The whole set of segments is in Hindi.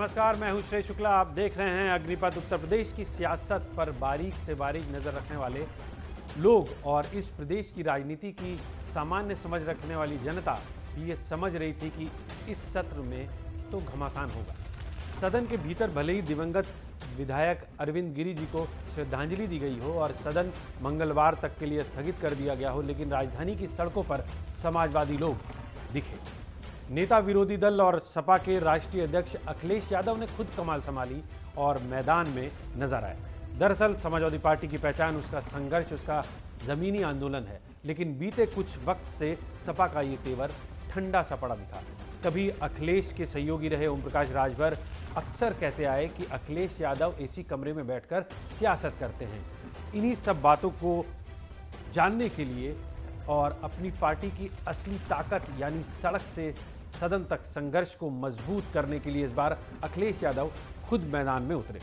नमस्कार, मैं हूं श्रेय शुक्ला। आप देख रहे हैं अग्निपथ। उत्तर प्रदेश की सियासत पर बारीक से बारीक नजर रखने वाले लोग और इस प्रदेश की राजनीति की सामान्य समझ रखने वाली जनता भी ये समझ रही थी कि इस सत्र में तो घमासान होगा। सदन के भीतर भले ही दिवंगत विधायक अरविंद गिरी जी को श्रद्धांजलि दी गई हो और सदन मंगलवार तक के लिए स्थगित कर दिया गया हो, लेकिन राजधानी की सड़कों पर समाजवादी लोग दिखे। नेता विरोधी दल और सपा के राष्ट्रीय अध्यक्ष अखिलेश यादव ने खुद कमाल संभाली और मैदान में नजर आए। दरअसल समाजवादी पार्टी की पहचान उसका संघर्ष, उसका जमीनी आंदोलन है, लेकिन बीते कुछ वक्त से सपा का ये तेवर ठंडा सा पड़ा दिखा। कभी अखिलेश के सहयोगी रहे ओम प्रकाश राजभर अक्सर कहते आए कि अखिलेश यादव एसी कमरे में बैठकर सियासत करते हैं। इन्हीं सब बातों को जानने के लिए और अपनी पार्टी की असली ताकत यानी सड़क से सदन तक संघर्ष को मजबूत करने के लिए इस बार अखिलेश यादव खुद मैदान में उतरे।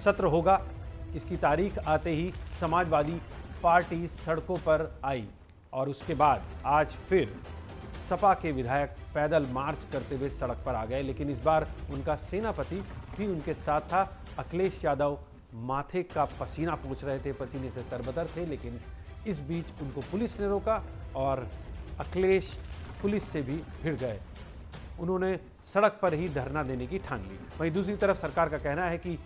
सत्र होगा, इसकी तारीख आते ही समाजवादी पार्टी सड़कों पर आई और उसके बाद आज फिर सपा के विधायक पैदल मार्च करते हुए सड़क पर आ गए, लेकिन इस बार उनका सेनापति भी उनके साथ था। अखिलेश यादव माथे का पसीना पोंछ रहे थे, पसीने से तरबतर थे, लेकिन इस बीच उनको पुलिस ने रोका और अखिलेश पुलिस से भी भिड़ गए। उन्होंने सड़क पर ही धरना देने की ठान ली। वहीं दूसरी तरफ सरकार का कहना है कि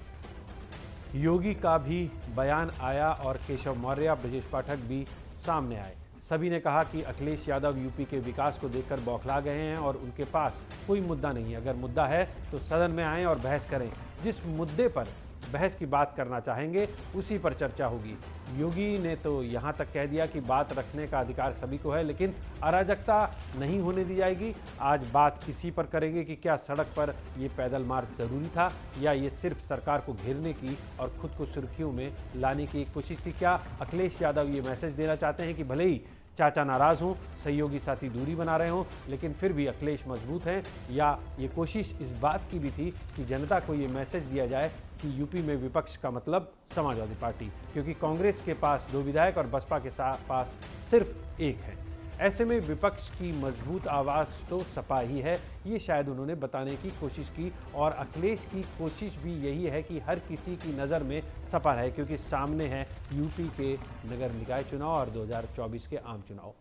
योगी का भी बयान आया और केशव मौर्य, ब्रजेश पाठक भी सामने आए। सभी ने कहा कि अखिलेश यादव यूपी के विकास को देखकर बौखला गए हैं और उनके पास कोई मुद्दा नहीं है। अगर मुद्दा है तो सदन में आएं और बहस करें। जिस मुद्दे पर बहस की बात करना चाहेंगे उसी पर चर्चा होगी। योगी ने तो यहाँ तक कह दिया कि बात रखने का अधिकार सभी को है, लेकिन अराजकता नहीं होने दी जाएगी। आज बात इसी पर करेंगे कि क्या सड़क पर ये पैदल मार्च ज़रूरी था या ये सिर्फ सरकार को घेरने की और खुद को सुर्खियों में लाने की एक कोशिश थी। क्या अखिलेश यादव ये मैसेज देना चाहते हैं कि भले ही चाचा नाराज़ हों, सहयोगी साथी दूरी बना रहे हों, लेकिन फिर भी अखिलेश मजबूत हैं, या ये कोशिश इस बात की भी थी कि जनता को ये मैसेज दिया जाए कि यूपी में विपक्ष का मतलब समाजवादी पार्टी, क्योंकि कांग्रेस के पास 2 विधायक और बसपा के पास सिर्फ 1 है। ऐसे में विपक्ष की मजबूत आवाज़ तो सपा ही है, ये शायद उन्होंने बताने की कोशिश की। और अखिलेश की कोशिश भी यही है कि हर किसी की नज़र में सपा रहे, क्योंकि सामने है यूपी के नगर निकाय चुनाव और 2024 के आम चुनाव।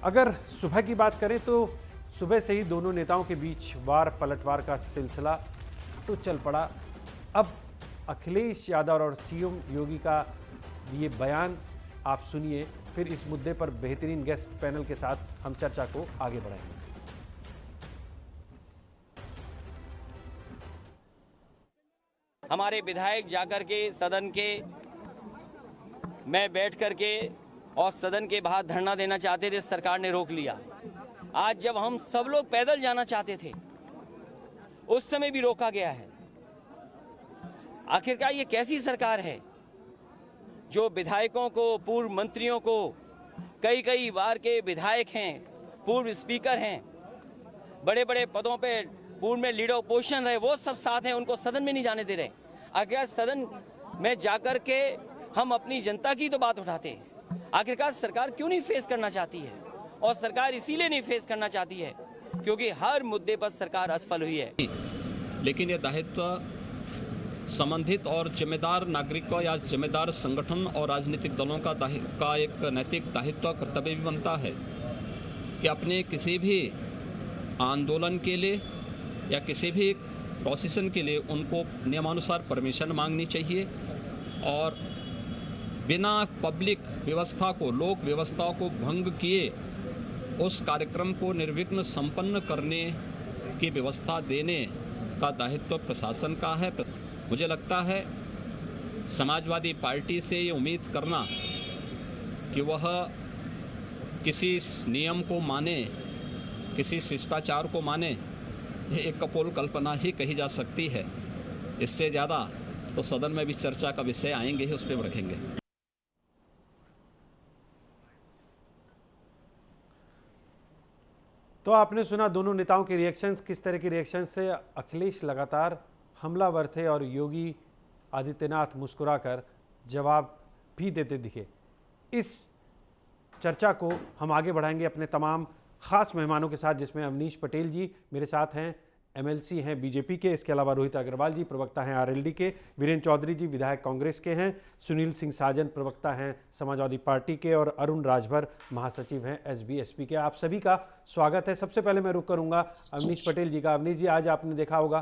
अगर सुबह की बात करें तो सुबह से ही दोनों नेताओं के बीच वार पलटवार का सिलसिला तो चल पड़ा। अब अखिलेश यादव और सीएम योगी का ये बयान आप सुनिए, फिर इस मुद्दे पर बेहतरीन गेस्ट पैनल के साथ हम चर्चा को आगे बढ़ाएंगे। हमारे विधायक जाकर के सदन के में बैठ करके और सदन के बाहर धरना देना चाहते थे, सरकार ने रोक लिया। आज जब हम सब लोग पैदल जाना चाहते थे उस समय भी रोका गया है। आखिरकार ये कैसी सरकार है जो विधायकों को, पूर्व मंत्रियों को, कई बार के विधायक हैं, पूर्व स्पीकर हैं, बड़े बड़े पदों पे पूर्व में लीडर ऑपोजिशन रहे, वो सब साथ हैं, उनको सदन में नहीं जाने दे रहे। अगर सदन में जाकर के हम अपनी जनता की तो बात उठाते। आखिरकार सरकार क्यों नहीं फेस करना चाहती है? और सरकार इसीलिए नहीं फेस करना चाहती है क्योंकि हर मुद्दे पर सरकार असफल हुई है। लेकिन ये दायित्व संबंधित और जिम्मेदार नागरिकों या जिम्मेदार संगठन और राजनीतिक दलों का एक नैतिक दायित्व, कर्तव्य भी बनता है कि अपने किसी भी आंदोलन के लिए या किसी भी प्रोसेशन के लिए उनको नियमानुसार परमिशन मांगनी चाहिए और बिना पब्लिक व्यवस्था को, लोक व्यवस्था को भंग किए उस कार्यक्रम को निर्विघ्न संपन्न करने की व्यवस्था देने का दायित्व प्रशासन का है। मुझे लगता है समाजवादी पार्टी से ये उम्मीद करना कि वह किसी नियम को माने, किसी शिष्टाचार को माने, ये एक कपोल कल्पना ही कही जा सकती है। इससे ज़्यादा तो सदन में भी चर्चा का विषय आएंगे ही, उस पर रखेंगे। तो आपने सुना दोनों नेताओं के रिएक्शंस, किस तरह के रिएक्शंस थे। अखिलेश लगातार हमलावर थे और योगी आदित्यनाथ मुस्कुराकर जवाब भी देते दिखे। इस चर्चा को हम आगे बढ़ाएंगे अपने तमाम खास मेहमानों के साथ, जिसमें अवनीश पटेल जी मेरे साथ हैं, एमएलसी हैं बीजेपी के। इसके अलावा रोहित अग्रवाल जी प्रवक्ता हैं आरएलडी के, वीरेंद्र चौधरी जी विधायक कांग्रेस के हैं, सुनील सिंह साजन प्रवक्ता हैं समाजवादी पार्टी के और अरुण राजभर महासचिव हैं एसबीएसपी के। आप सभी का स्वागत है। सबसे पहले मैं रुक करूंगा अवनीश पटेल जी का। अवनीश जी, आज आपने देखा होगा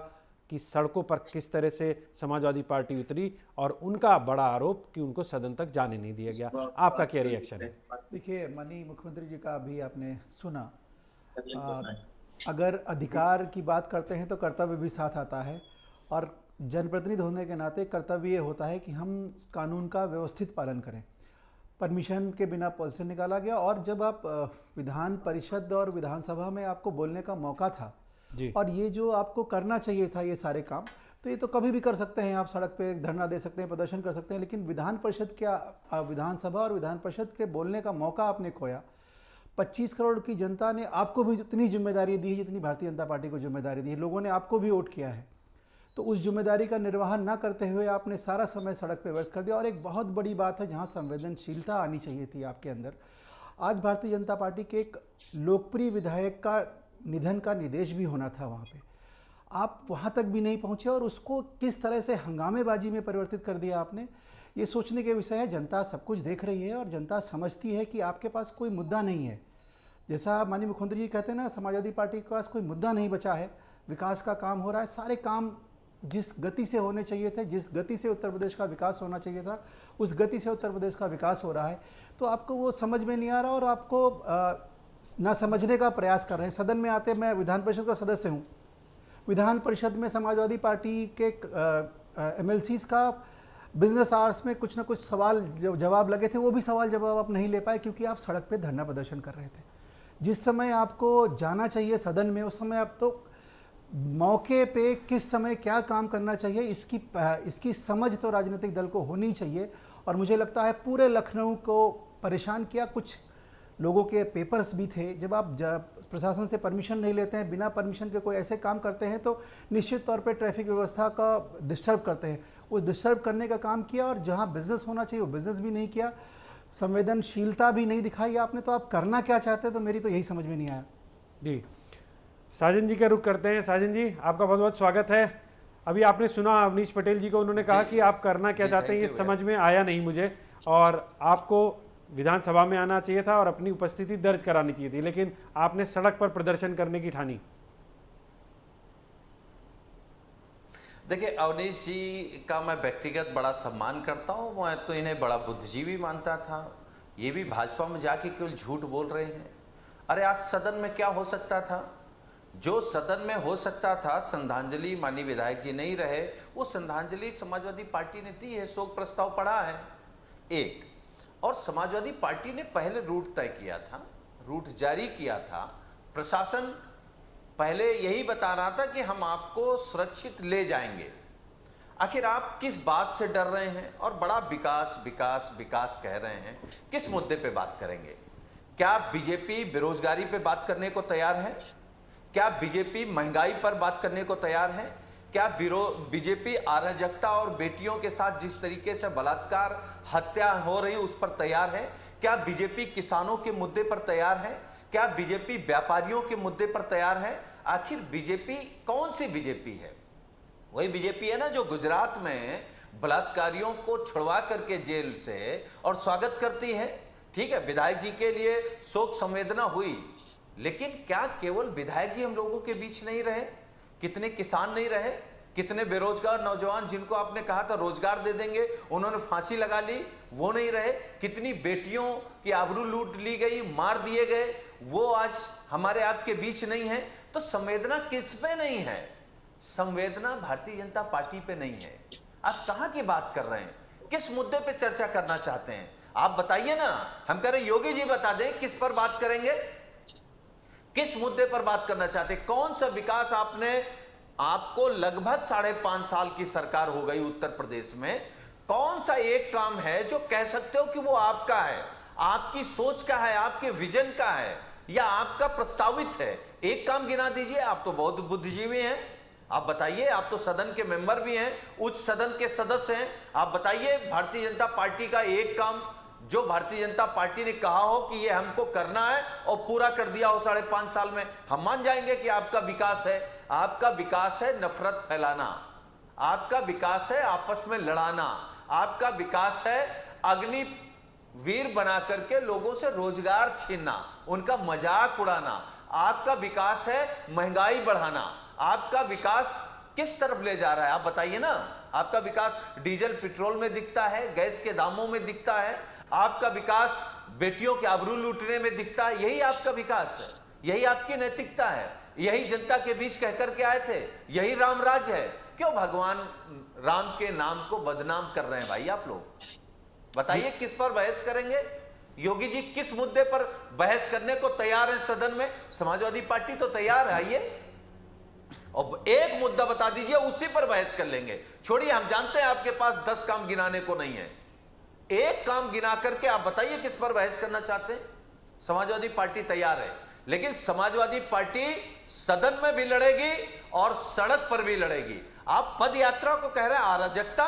कि सड़कों पर किस तरह से समाजवादी पार्टी उतरी और उनका बड़ा आरोप कि उनको सदन तक जाने नहीं दिया गया। आपका क्या रिएक्शन है? देखिए, माननीय मुख्यमंत्री जी का अभी आपने सुना, अगर अधिकार की बात करते हैं तो कर्तव्य भी साथ आता है, और जनप्रतिनिधि होने के नाते कर्तव्य ये होता है कि हम कानून का व्यवस्थित पालन करें। परमिशन के बिना पॉलिसी निकाला गया, और जब आप विधान परिषद और विधानसभा में आपको बोलने का मौका था जी। और ये जो आपको करना चाहिए था ये सारे काम, तो ये तो कभी भी कर सकते हैं। आप सड़क पे धरना दे सकते हैं, प्रदर्शन कर सकते हैं, लेकिन विधान परिषद क्या, विधानसभा और विधान परिषद के बोलने का मौका आपने खोया। 25 करोड़ की जनता ने आपको भी जितनी जिम्मेदारी दी है जितनी भारतीय जनता पार्टी को जिम्मेदारी दी है, लोगों ने आपको भी वोट किया है, तो उस जिम्मेदारी का निर्वहन ना करते हुए आपने सारा समय सड़क पे व्यर्थ कर दिया। और एक बहुत बड़ी बात है जहां संवेदनशीलता आनी चाहिए थी आपके अंदर, आज भारतीय जनता पार्टी के एक लोकप्रिय विधायक का निधन का निर्देश भी होना था वहाँ पे, आप वहाँ तक भी नहीं पहुँचे और उसको किस तरह से हंगामेबाजी में परिवर्तित कर दिया आपने। ये सोचने के विषय है। जनता सब कुछ देख रही है और जनता समझती है कि आपके पास कोई मुद्दा नहीं है। जैसा माननीय मुख्यमंत्री जी कहते हैं ना, समाजवादी पार्टी के पास कोई मुद्दा नहीं बचा है, विकास का काम हो रहा है, सारे काम जिस गति से होने चाहिए थे, जिस गति से उत्तर प्रदेश का विकास होना चाहिए था, उस गति से उत्तर प्रदेश का विकास हो रहा है। तो आपको वो समझ में नहीं आ रहा और आपको ना समझने का प्रयास कर रहे हैं। सदन में आते, मैं विधान परिषद का सदस्य हूँ, विधान परिषद में समाजवादी पार्टी के एमएलसीज का बिजनेस आवर्स में कुछ ना कुछ सवाल जवाब लगे थे, वो भी सवाल जवाब आप नहीं ले पाए क्योंकि आप सड़क पे धरना प्रदर्शन कर रहे थे। जिस समय आपको जाना चाहिए सदन में, उस समय आप तो मौके पे किस समय क्या काम करना चाहिए इसकी समझ तो राजनीतिक दल को होनी चाहिए। और मुझे लगता है पूरे लखनऊ को परेशान किया। कुछ लोगों के पेपर्स भी थे। जब आप प्रशासन से परमिशन नहीं लेते हैं, बिना परमिशन के कोई ऐसे काम करते हैं तो निश्चित तौर पे ट्रैफिक व्यवस्था का डिस्टर्ब करते हैं। वो डिस्टर्ब करने का काम किया और जहां बिजनेस होना चाहिए वो बिजनेस भी नहीं किया, संवेदनशीलता भी नहीं दिखाई आपने। तो आप करना क्या चाहते हैं, तो मेरी तो यही समझ में नहीं आया। जी, साजन जी का रुख करते हैं। साजन जी, आपका बहुत बहुत स्वागत है। अभी आपने सुना अवनीश पटेल जी को, उन्होंने कहा कि आप करना क्या चाहते हैं, ये समझ में आया नहीं मुझे, और आपको विधानसभा में आना चाहिए था और अपनी उपस्थिति दर्ज करानी चाहिए थी, लेकिन आपने सड़क पर प्रदर्शन करने की ठानी। देखिए, अवनीश जी का मैं व्यक्तिगत बड़ा सम्मान करता हूँ। मैं तो इन्हें बड़ा बुद्धिजीवी मानता था। ये भी भाजपा में जाके केवल झूठ बोल रहे हैं। अरे आज सदन में क्या हो सकता था? जो सदन में हो सकता था, श्रद्धांजलि माननीय विधायक जी नहीं रहे, वो श्रद्धांजलि समाजवादी पार्टी ने दी है, शोक प्रस्ताव पड़ा है एक। और समाजवादी पार्टी ने पहले रूट तय किया था, रूट जारी किया था। प्रशासन पहले यही बता रहा था कि हम आपको सुरक्षित ले जाएंगे। आखिर आप किस बात से डर रहे हैं? और बड़ा विकास विकास विकास कह रहे हैं, किस मुद्दे पे बात करेंगे? क्या बीजेपी बेरोजगारी पे बात करने को तैयार है? क्या बीजेपी महंगाई पर बात करने को तैयार है? क्या बीजेपी अराजकता और बेटियों के साथ जिस तरीके से बलात्कार हत्या हो रही उस पर तैयार है? क्या बीजेपी किसानों के मुद्दे पर तैयार है? क्या बीजेपी व्यापारियों के मुद्दे पर तैयार है? आखिर बीजेपी कौन सी बीजेपी है? वही बीजेपी है ना जो गुजरात में बलात्कारियों को छुड़वा करके जेल से और स्वागत करती है। ठीक है, विधायक जी के लिए शोक संवेदना हुई, लेकिन क्या केवल विधायक जी हम लोगों के बीच नहीं रहे? कितने किसान नहीं रहे? कितने बेरोजगार नौजवान जिनको आपने कहा था रोजगार दे देंगे, उन्होंने फांसी लगा ली, वो नहीं रहे? कितनी बेटियों की आबरू लूट ली गई, मार दिए गए, वो आज हमारे आपके बीच नहीं है। तो संवेदना किस पे नहीं है? संवेदना भारतीय जनता पार्टी पे नहीं है। आप कहां की बात कर रहे हैं? किस मुद्दे पे चर्चा करना चाहते हैं? आप बताइए ना। हम कह रहे योगी जी बता दें किस पर बात करेंगे, किस मुद्दे पर बात करना चाहते हैं? कौन सा विकास आपको लगभग 5.5 साल की सरकार हो गई उत्तर प्रदेश में, कौन सा एक काम है जो कह सकते हो कि वो आपका है, आपकी सोच का है, आपके विजन का है, या आपका प्रस्तावित है? एक काम गिना दीजिए। आप तो बहुत बुद्धिजीवी हैं, आप बताइए। आप तो सदन के मेंबर भी हैं, उच्च सदन के सदस्य हैं। आप बताइए भारतीय जनता पार्टी का एक काम जो भारतीय जनता पार्टी ने कहा हो कि ये हमको करना है और पूरा कर दिया हो 5.5 साल में। हम मान जाएंगे कि आपका विकास है, आपका विकास है नफरत फैलाना, आपका विकास है आपस में लड़ाना, आपका विकास है अग्निवीर बना करके लोगों से रोजगार छीनना, उनका मजाक उड़ाना। आपका विकास है महंगाई बढ़ाना। आपका विकास किस तरफ ले जा रहा है आप बताइए ना। आपका विकास डीजल पेट्रोल में दिखता है, गैस के दामों में दिखता है। आपका विकास बेटियों के आबरू लूटने में दिखता है। यही आपका विकास है, यही आपकी नैतिकता है, यही जनता के बीच कह करके आए थे, यही राम राज है। क्यों भगवान राम के नाम को बदनाम कर रहे हैं भाई आप लोग? बताइए किस पर बहस करेंगे? योगी जी किस मुद्दे पर बहस करने को तैयार हैं सदन में? समाजवादी पार्टी तो तैयार है, आइए और एक मुद्दा बता दीजिए, उसी पर बहस कर लेंगे। छोड़िए, हम जानते हैं आपके पास 10 काम गिनाने को नहीं है। एक काम गिना करके आप बताइए किस पर बहस करना चाहते हैं। समाजवादी पार्टी तैयार है, लेकिन समाजवादी पार्टी सदन में भी लड़ेगी और सड़क पर भी लड़ेगी। आप पद यात्रा को कह रहे हैं अराजकता,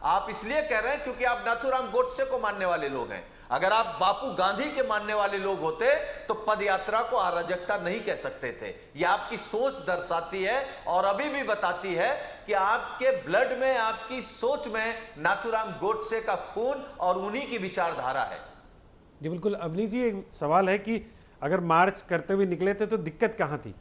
आप इसलिए कह रहे हैं क्योंकि आप नाथूराम गोडसे को मानने वाले लोग हैं। अगर आप बापू गांधी के मानने वाले लोग होते तो पद यात्रा को अराजकता नहीं कह सकते थे। यह आपकी सोच दर्शाती है और अभी भी बताती है कि आपके ब्लड में, आपकी सोच में नाथूराम गोडसे का खून और उन्हीं की विचारधारा है। जी बिल्कुल। अवनीश जी, एक सवाल है कि अगर मार्च करते हुए निकले थे तो दिक्कत कहाँ थी?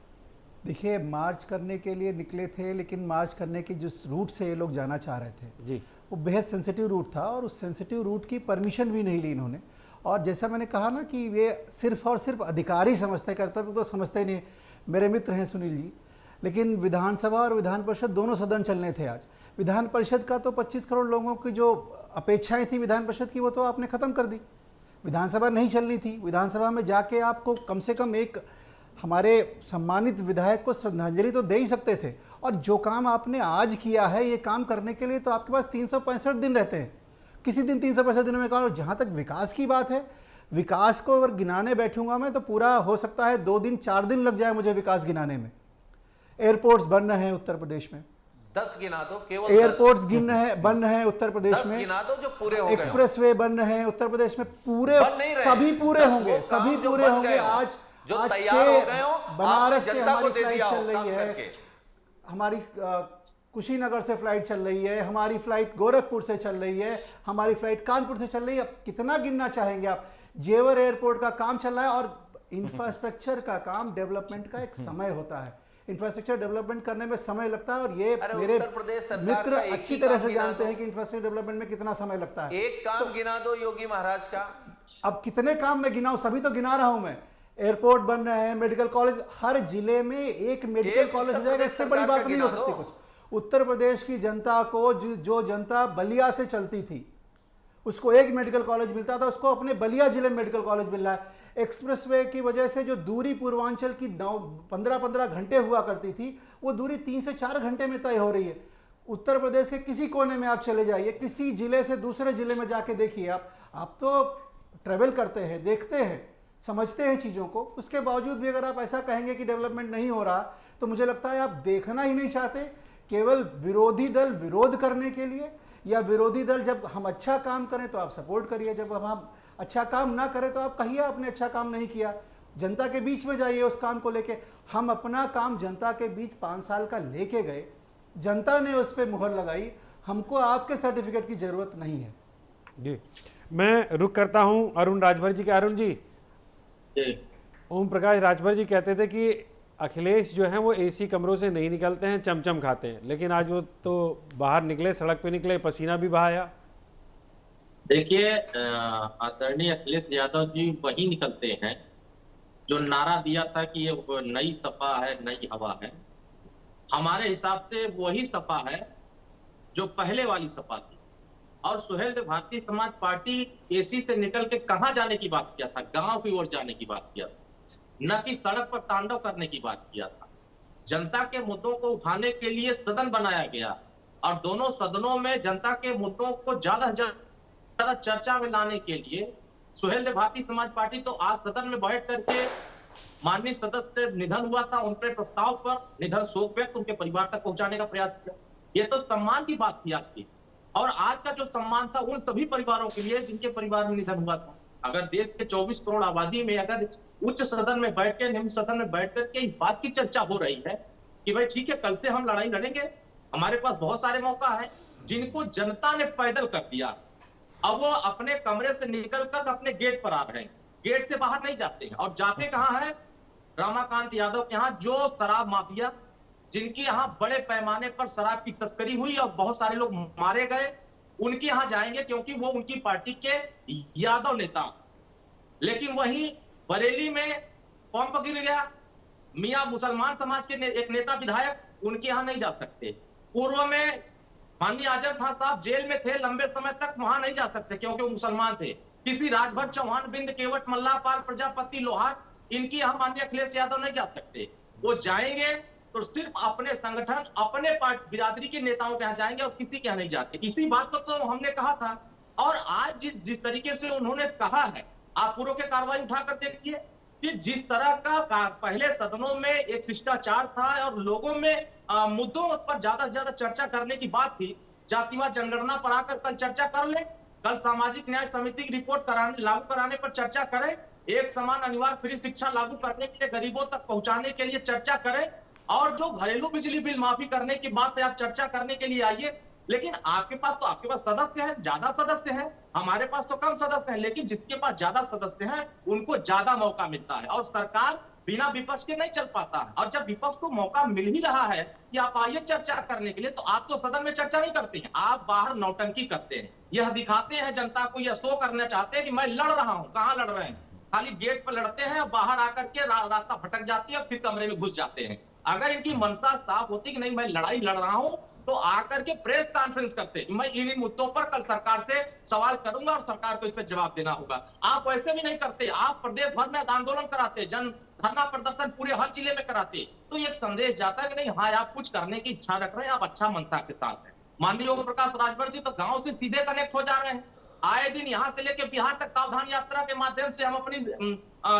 देखिए, मार्च करने के लिए निकले थे, लेकिन मार्च करने के जिस रूट से ये लोग जाना चाह रहे थे जी, वो बेहद सेंसिटिव रूट था और उस सेंसिटिव रूट की परमिशन भी नहीं ली इन्होंने। और जैसा मैंने कहा ना कि ये सिर्फ और सिर्फ अधिकारी समझते, कर्तव्य तो समझते ही नहीं। मेरे मित्र हैं सुनील जी, लेकिन विधानसभा और विधान परिषद दोनों सदन चलने थे आज। विधान परिषद का तो 25 करोड़ लोगों की जो अपेक्षाएं थी विधान परिषद की, वो तो आपने ख़त्म कर दी। विधानसभा नहीं चलनी थी। विधानसभा में जाके आपको कम से कम एक हमारे सम्मानित विधायक को श्रद्धांजलि तो दे ही सकते थे। और जो काम आपने आज किया है, ये काम करने के लिए तो आपके पास 365 दिन रहते हैं। किसी दिन 365 दिनों में काम। जहाँ तक विकास की बात है, विकास को अगर गिनाने बैठूंगा मैं तो पूरा हो सकता है 2 दिन 4 दिन लग जाए मुझे विकास गिनाने में। एयरपोर्ट्स बन रहे हैं उत्तर प्रदेश में, 10 गिना दो, केवल एयरपोर्ट्स बन रहे हैं उत्तर प्रदेश 10 में। गिना दो जो पूरे हो गए। एक्सप्रेसवे बन रहे हैं उत्तर प्रदेश में, पूरे बन नहीं रहे, सभी पूरे 10 होंगे, वो काम सभी जो पूरे बन होंगे। गए हो, आज जो आज तैयार हो गए हो, बनारस से जनता को हमारी दे फ्लाइट दिया हो चल काम रही है, करके। हमारी कुशीनगर से फ्लाइट चल रही है, हमारी फ्लाइट गोरखपुर से चल रही है, हमारी फ्लाइट कानपुर से चल रही है। अब कितना गिनना चाहेंगे आप? जेवर एयरपोर्ट का काम चल रहा है। और इंफ्रास्ट्रक्चर का काम, डेवलपमेंट का एक समय होता है। इंफ्रास्ट्रक्चर डेवलपमेंट करने में समय लगता है, और ये मेरे उत्तर प्रदेश सरकार मित्र का एक अच्छी ही तरह काम से गिना जानते दो। हैं कि इंफ्रास्ट्रक्चर डेवलपमेंट में कितना समय लगता है। एक काम गिना दो योगी महाराज का। अब कितने काम मैं गिनाऊं? सभी तो गिना रहा हूं मैं। एयरपोर्ट बन रहे हैं, मेडिकल कॉलेज, हर जिले में एक मेडिकल कॉलेज हो जाएगा। इससे बड़ी बात नहीं हो सकती कुछ। उत्तर प्रदेश की जनता को जो जनता बलिया से चलती थी, उसको एक मेडिकल कॉलेज मिलता था, उसको अपने बलिया जिले में मेडिकल कॉलेज मिल रहा है। एक्सप्रेसवे की वजह से जो दूरी पूर्वांचल की 15-15 घंटे हुआ करती थी, वो दूरी 3 से 4 घंटे में तय हो रही है। उत्तर प्रदेश के किसी कोने में आप चले जाइए, किसी जिले से दूसरे जिले में जाके देखिए। आप तो ट्रेवल करते हैं, देखते हैं, समझते हैं चीज़ों को। उसके बावजूद भी अगर आप ऐसा कहेंगे कि डेवलपमेंट नहीं हो रहा, तो मुझे लगता है आप देखना ही नहीं चाहते। केवल विरोधी दल विरोध करने के लिए, या विरोधी दल जब हम अच्छा काम करें तो आप सपोर्ट करिए, जब हम अच्छा काम ना करें तो आप कहिए आपने अच्छा काम नहीं किया। जनता के बीच में जाइए उस काम को लेके। हम अपना काम जनता के बीच 5 साल का लेके गए, जनता ने उस पर मुहर लगाई। हमको आपके सर्टिफिकेट की जरूरत नहीं है। जी, मैं रुक करता हूं अरुण राजभर जी के। अरुण जी, ओम प्रकाश राजभर जी कहते थे कि अखिलेश जो हैं वो एसी कमरों से नहीं निकलते हैं, चमचम खाते हैं, लेकिन आज वो तो बाहर निकले, सड़क पे निकले, पसीना भी बहाया। देखिए, आदरणीय अखिलेश यादव जी वही निकलते हैं जो नारा दिया था कि ये नई सपा है, नई हवा है। हमारे हिसाब से वही सपा है जो पहले वाली सपा थी। और सुहेल देव भारतीय समाज पार्टी एसी से निकल के कहां जाने की बात किया था? गांव की ओर जाने की बात किया था, न कि सड़क पर तांडव करने की बात किया था। जनता के मुद्दों को उठाने के लिए सदन बनाया गया, और दोनों सदनों में जनता के मुद्दों को ज्यादा चर्चा में लाने के लिए सुहेल देव भारतीय समाज पार्टी तो आज सदन में बैठ करके माननीय सदस्य निधन हुआ था, उनके प्रस्ताव पर निधन शोक व्यक्त उनके परिवार तक पहुंचाने का प्रयास किया। ये तो सम्मान की बात थी आज की। और आज का जो सम्मान था उन सभी परिवारों के लिए जिनके परिवार में निधन हुआ था। अगर देश के 24 करोड़ आबादी में अगर उच्च सदन में बैठ के, निम्न सदन में बैठ करके इस बात की चर्चा हो रही है कि भाई ठीक है, कल से हम लड़ाई लड़ेंगे, हमारे पास बहुत सारे मौका है। जिनको जनता ने पैदल कर दिया, अब वो अपने कमरे से निकलकर अपने गेट पर आ रहे हैं, गेट से बाहर नहीं जाते हैं। और जाते कहां है? रमाकांत यादव के यहाँ, जो शराब माफिया, जिनके यहाँ बड़े पैमाने पर शराब की तस्करी हुई और बहुत सारे लोग मारे गए, उनके यहाँ जाएंगे, क्योंकि वो उनकी पार्टी के यादव नेता। लेकिन वहीं बरेली में पंप गिर गया, मियां मुसलमान समाज के एक नेता विधायक, उनके यहाँ नहीं जा सकते। पूर्व में माननीय आजम खान साहब जेल में थे, लंबे समय तक वहां नहीं जा सकते क्योंकि वो मुसलमान थे। किसी राजभर चौहान, बिंद केवट, मल्लापाल, प्रजापति, लोहार, इनकी यहाँ माननीय अखिलेश यादव नहीं जा सकते। वो जाएंगे तो सिर्फ अपने संगठन, अपने पार्टी बिरादरी के नेताओं के यहाँ जाएंगे और किसी के यहाँ नहीं जाते। इसी बात को तो हमने कहा था। और आज जिस तरीके से उन्होंने कहा है, आप पूर्व के कार्रवाई उठाकर देखिए कि जिस तरह का पहले सदनों में एक शिष्टाचार था और लोगों में मुद्दों पर ज्यादा से ज्यादा चर्चा करने की बात थी, जातिवाद जनगणना पर आकर कल चर्चा कर ले, कल सामाजिक न्याय समिति की रिपोर्ट लागू कराने पर चर्चा करें, एक समान अनिवार्य फ्री शिक्षा लागू करने के लिए गरीबों तक पहुंचाने के लिए चर्चा करें, और जो घरेलू बिजली बिल माफी करने की बात है आप चर्चा करने के लिए आइए। लेकिन आपके पास सदस्य हैं, ज्यादा सदस्य हैं, हमारे पास तो कम सदस्य हैं, लेकिन जिसके पास ज्यादा सदस्य हैं उनको ज्यादा मौका मिलता है और सरकार बिना विपक्ष के नहीं चल पाता है। और जब विपक्ष को मौका मिल ही रहा है कि आप आइए चर्चा करने के लिए, तो आप तो सदन में चर्चा नहीं करते हैं, आप बाहर नौटंकी करते हैं, यह दिखाते हैं जनता को, यह शो करना चाहते हैं कि मैं लड़ रहा हूं। कहां लड़ रहे हैं? खाली गेट पर लड़ते हैं और बाहर आकर के रास्ता भटक जाती है और फिर कमरे में घुस जाते हैं। अगर इनकी मंशा साफ होती कि नहीं मैं लड़ाई लड़ रहा हूं, तो आकर के प्रेस कॉन्फ्रेंस करते, मैं इन मुद्दों पर कल सरकार से सवाल करूंगा और सरकार को इस पर जवाब देना होगा। आप वैसे भी नहीं करते, आप प्रदेश भर में आंदोलन कराते, जन धरना प्रदर्शन पूरे हर जिले में कराते, तो एक संदेश जाता है कि नहीं, हाँ आप कुछ करने की इच्छा रख रहे हैं, आप अच्छा मंशा के साथ है। माननीय ओम प्रकाश राजभर जी तो गांव से सीधे कनेक्ट हो जा रहे हैं, आए दिन यहाँ से लेकर बिहार तक सावधान यात्रा के माध्यम से हम अपनी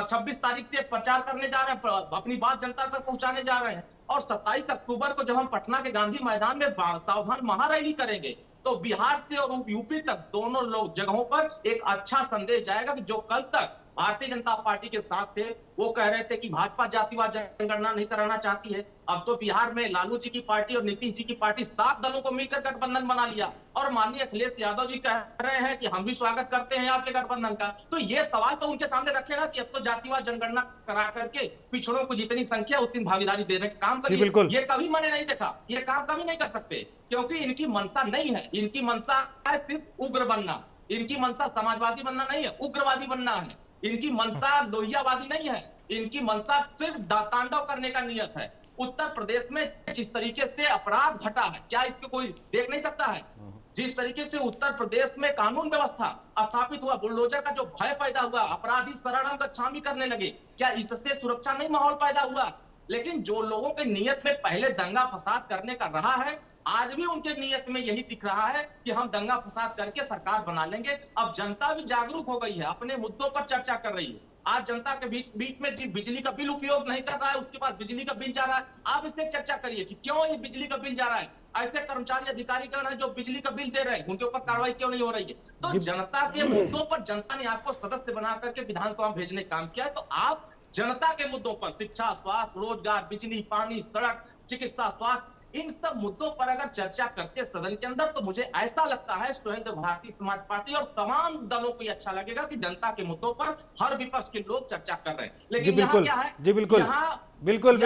26 तारीख से प्रचार करने जा रहे हैं, अपनी बात जनता तक पहुंचाने जा रहे हैं। और 27 अक्टूबर को जब हम पटना के गांधी मैदान में सावधान महारैली करेंगे, तो बिहार से और यूपी तक दोनों लोग जगहों पर एक अच्छा संदेश जाएगा कि जो कल तक भारतीय जनता पार्टी के साथ थे, वो कह रहे थे कि भाजपा जातिवाद जनगणना नहीं कराना चाहती है, अब तो बिहार में लालू जी की पार्टी और नीतीश जी की पार्टी 7 दलों को मिलकर गठबंधन बना लिया। और माननीय अखिलेश यादव जी कह रहे हैं कि हम भी स्वागत करते हैं आपके गठबंधन का। तो ये सवाल तो उनके सामने रखे ना कि अब तो जातिवाद जनगणना करा करके पिछड़ों को जितनी संख्या उतनी भागीदारी देने का काम करिए। ये कभी मैंने नहीं देखा, ये काम कभी नहीं कर सकते, क्योंकि इनकी मंशा नहीं है। इनकी मंशा है सिर्फ उग्र बनना, इनकी मंशा समाजवादी बनना नहीं है, उग्रवादी बनना है। इनकी मंशा लोहियावादी नहीं है, इनकी मंशा सिर्फ तांडव करने का नियत है। उत्तर प्रदेश में जिस तरीके से अपराध घटा है, क्या इसको कोई देख नहीं सकता है? जिस तरीके से उत्तर प्रदेश में कानून व्यवस्था स्थापित हुआ, बुलडोजर का जो भय पैदा हुआ, अपराधी शरणम गच्छामि करने लगे, क्या इससे सुरक्षा नहीं माहौल पैदा हुआ? लेकिन जो लोगों के नियत में पहले दंगा फसाद करने का रहा है, आज भी उनके नियत में यही दिख रहा है कि हम दंगा फसाद करके सरकार बना लेंगे। अब जनता भी जागरूक हो गई है, अपने मुद्दों पर चर्चा कर रही है। आज जनता के बीच में बिजली का बिल उपयोग नहीं कर रहा है, उसके पास बिजली का बिल जा रहा है, आप इस पर चर्चा करिए कि क्यों ये बिजली का बिल जा रहा है। ऐसे कर्मचारी अधिकारीगण है जो बिजली का बिल दे रहे हैं, उनके ऊपर कार्रवाई क्यों नहीं हो रही है? तो जनता के मुद्दों पर जनता ने आपको सदस्य बना करके विधानसभा में भेजने का काम किया है, तो आप जनता के मुद्दों पर, शिक्षा, स्वास्थ्य, रोजगार, बिजली, पानी, सड़क, चिकित्सा, स्वास्थ्य, इन सब मुद्दों पर अगर चर्चा करते सदन के अंदर, तो मुझे ऐसा लगता है स्वयं भारतीय समाज पार्टी और तमाम दलों को अच्छा लगेगा कि जनता के मुद्दों पर हर विपक्ष के लोग चर्चा कर रहे हैं। लेकिन यहाँ क्या है? जी बिल्कुल बिल्कुल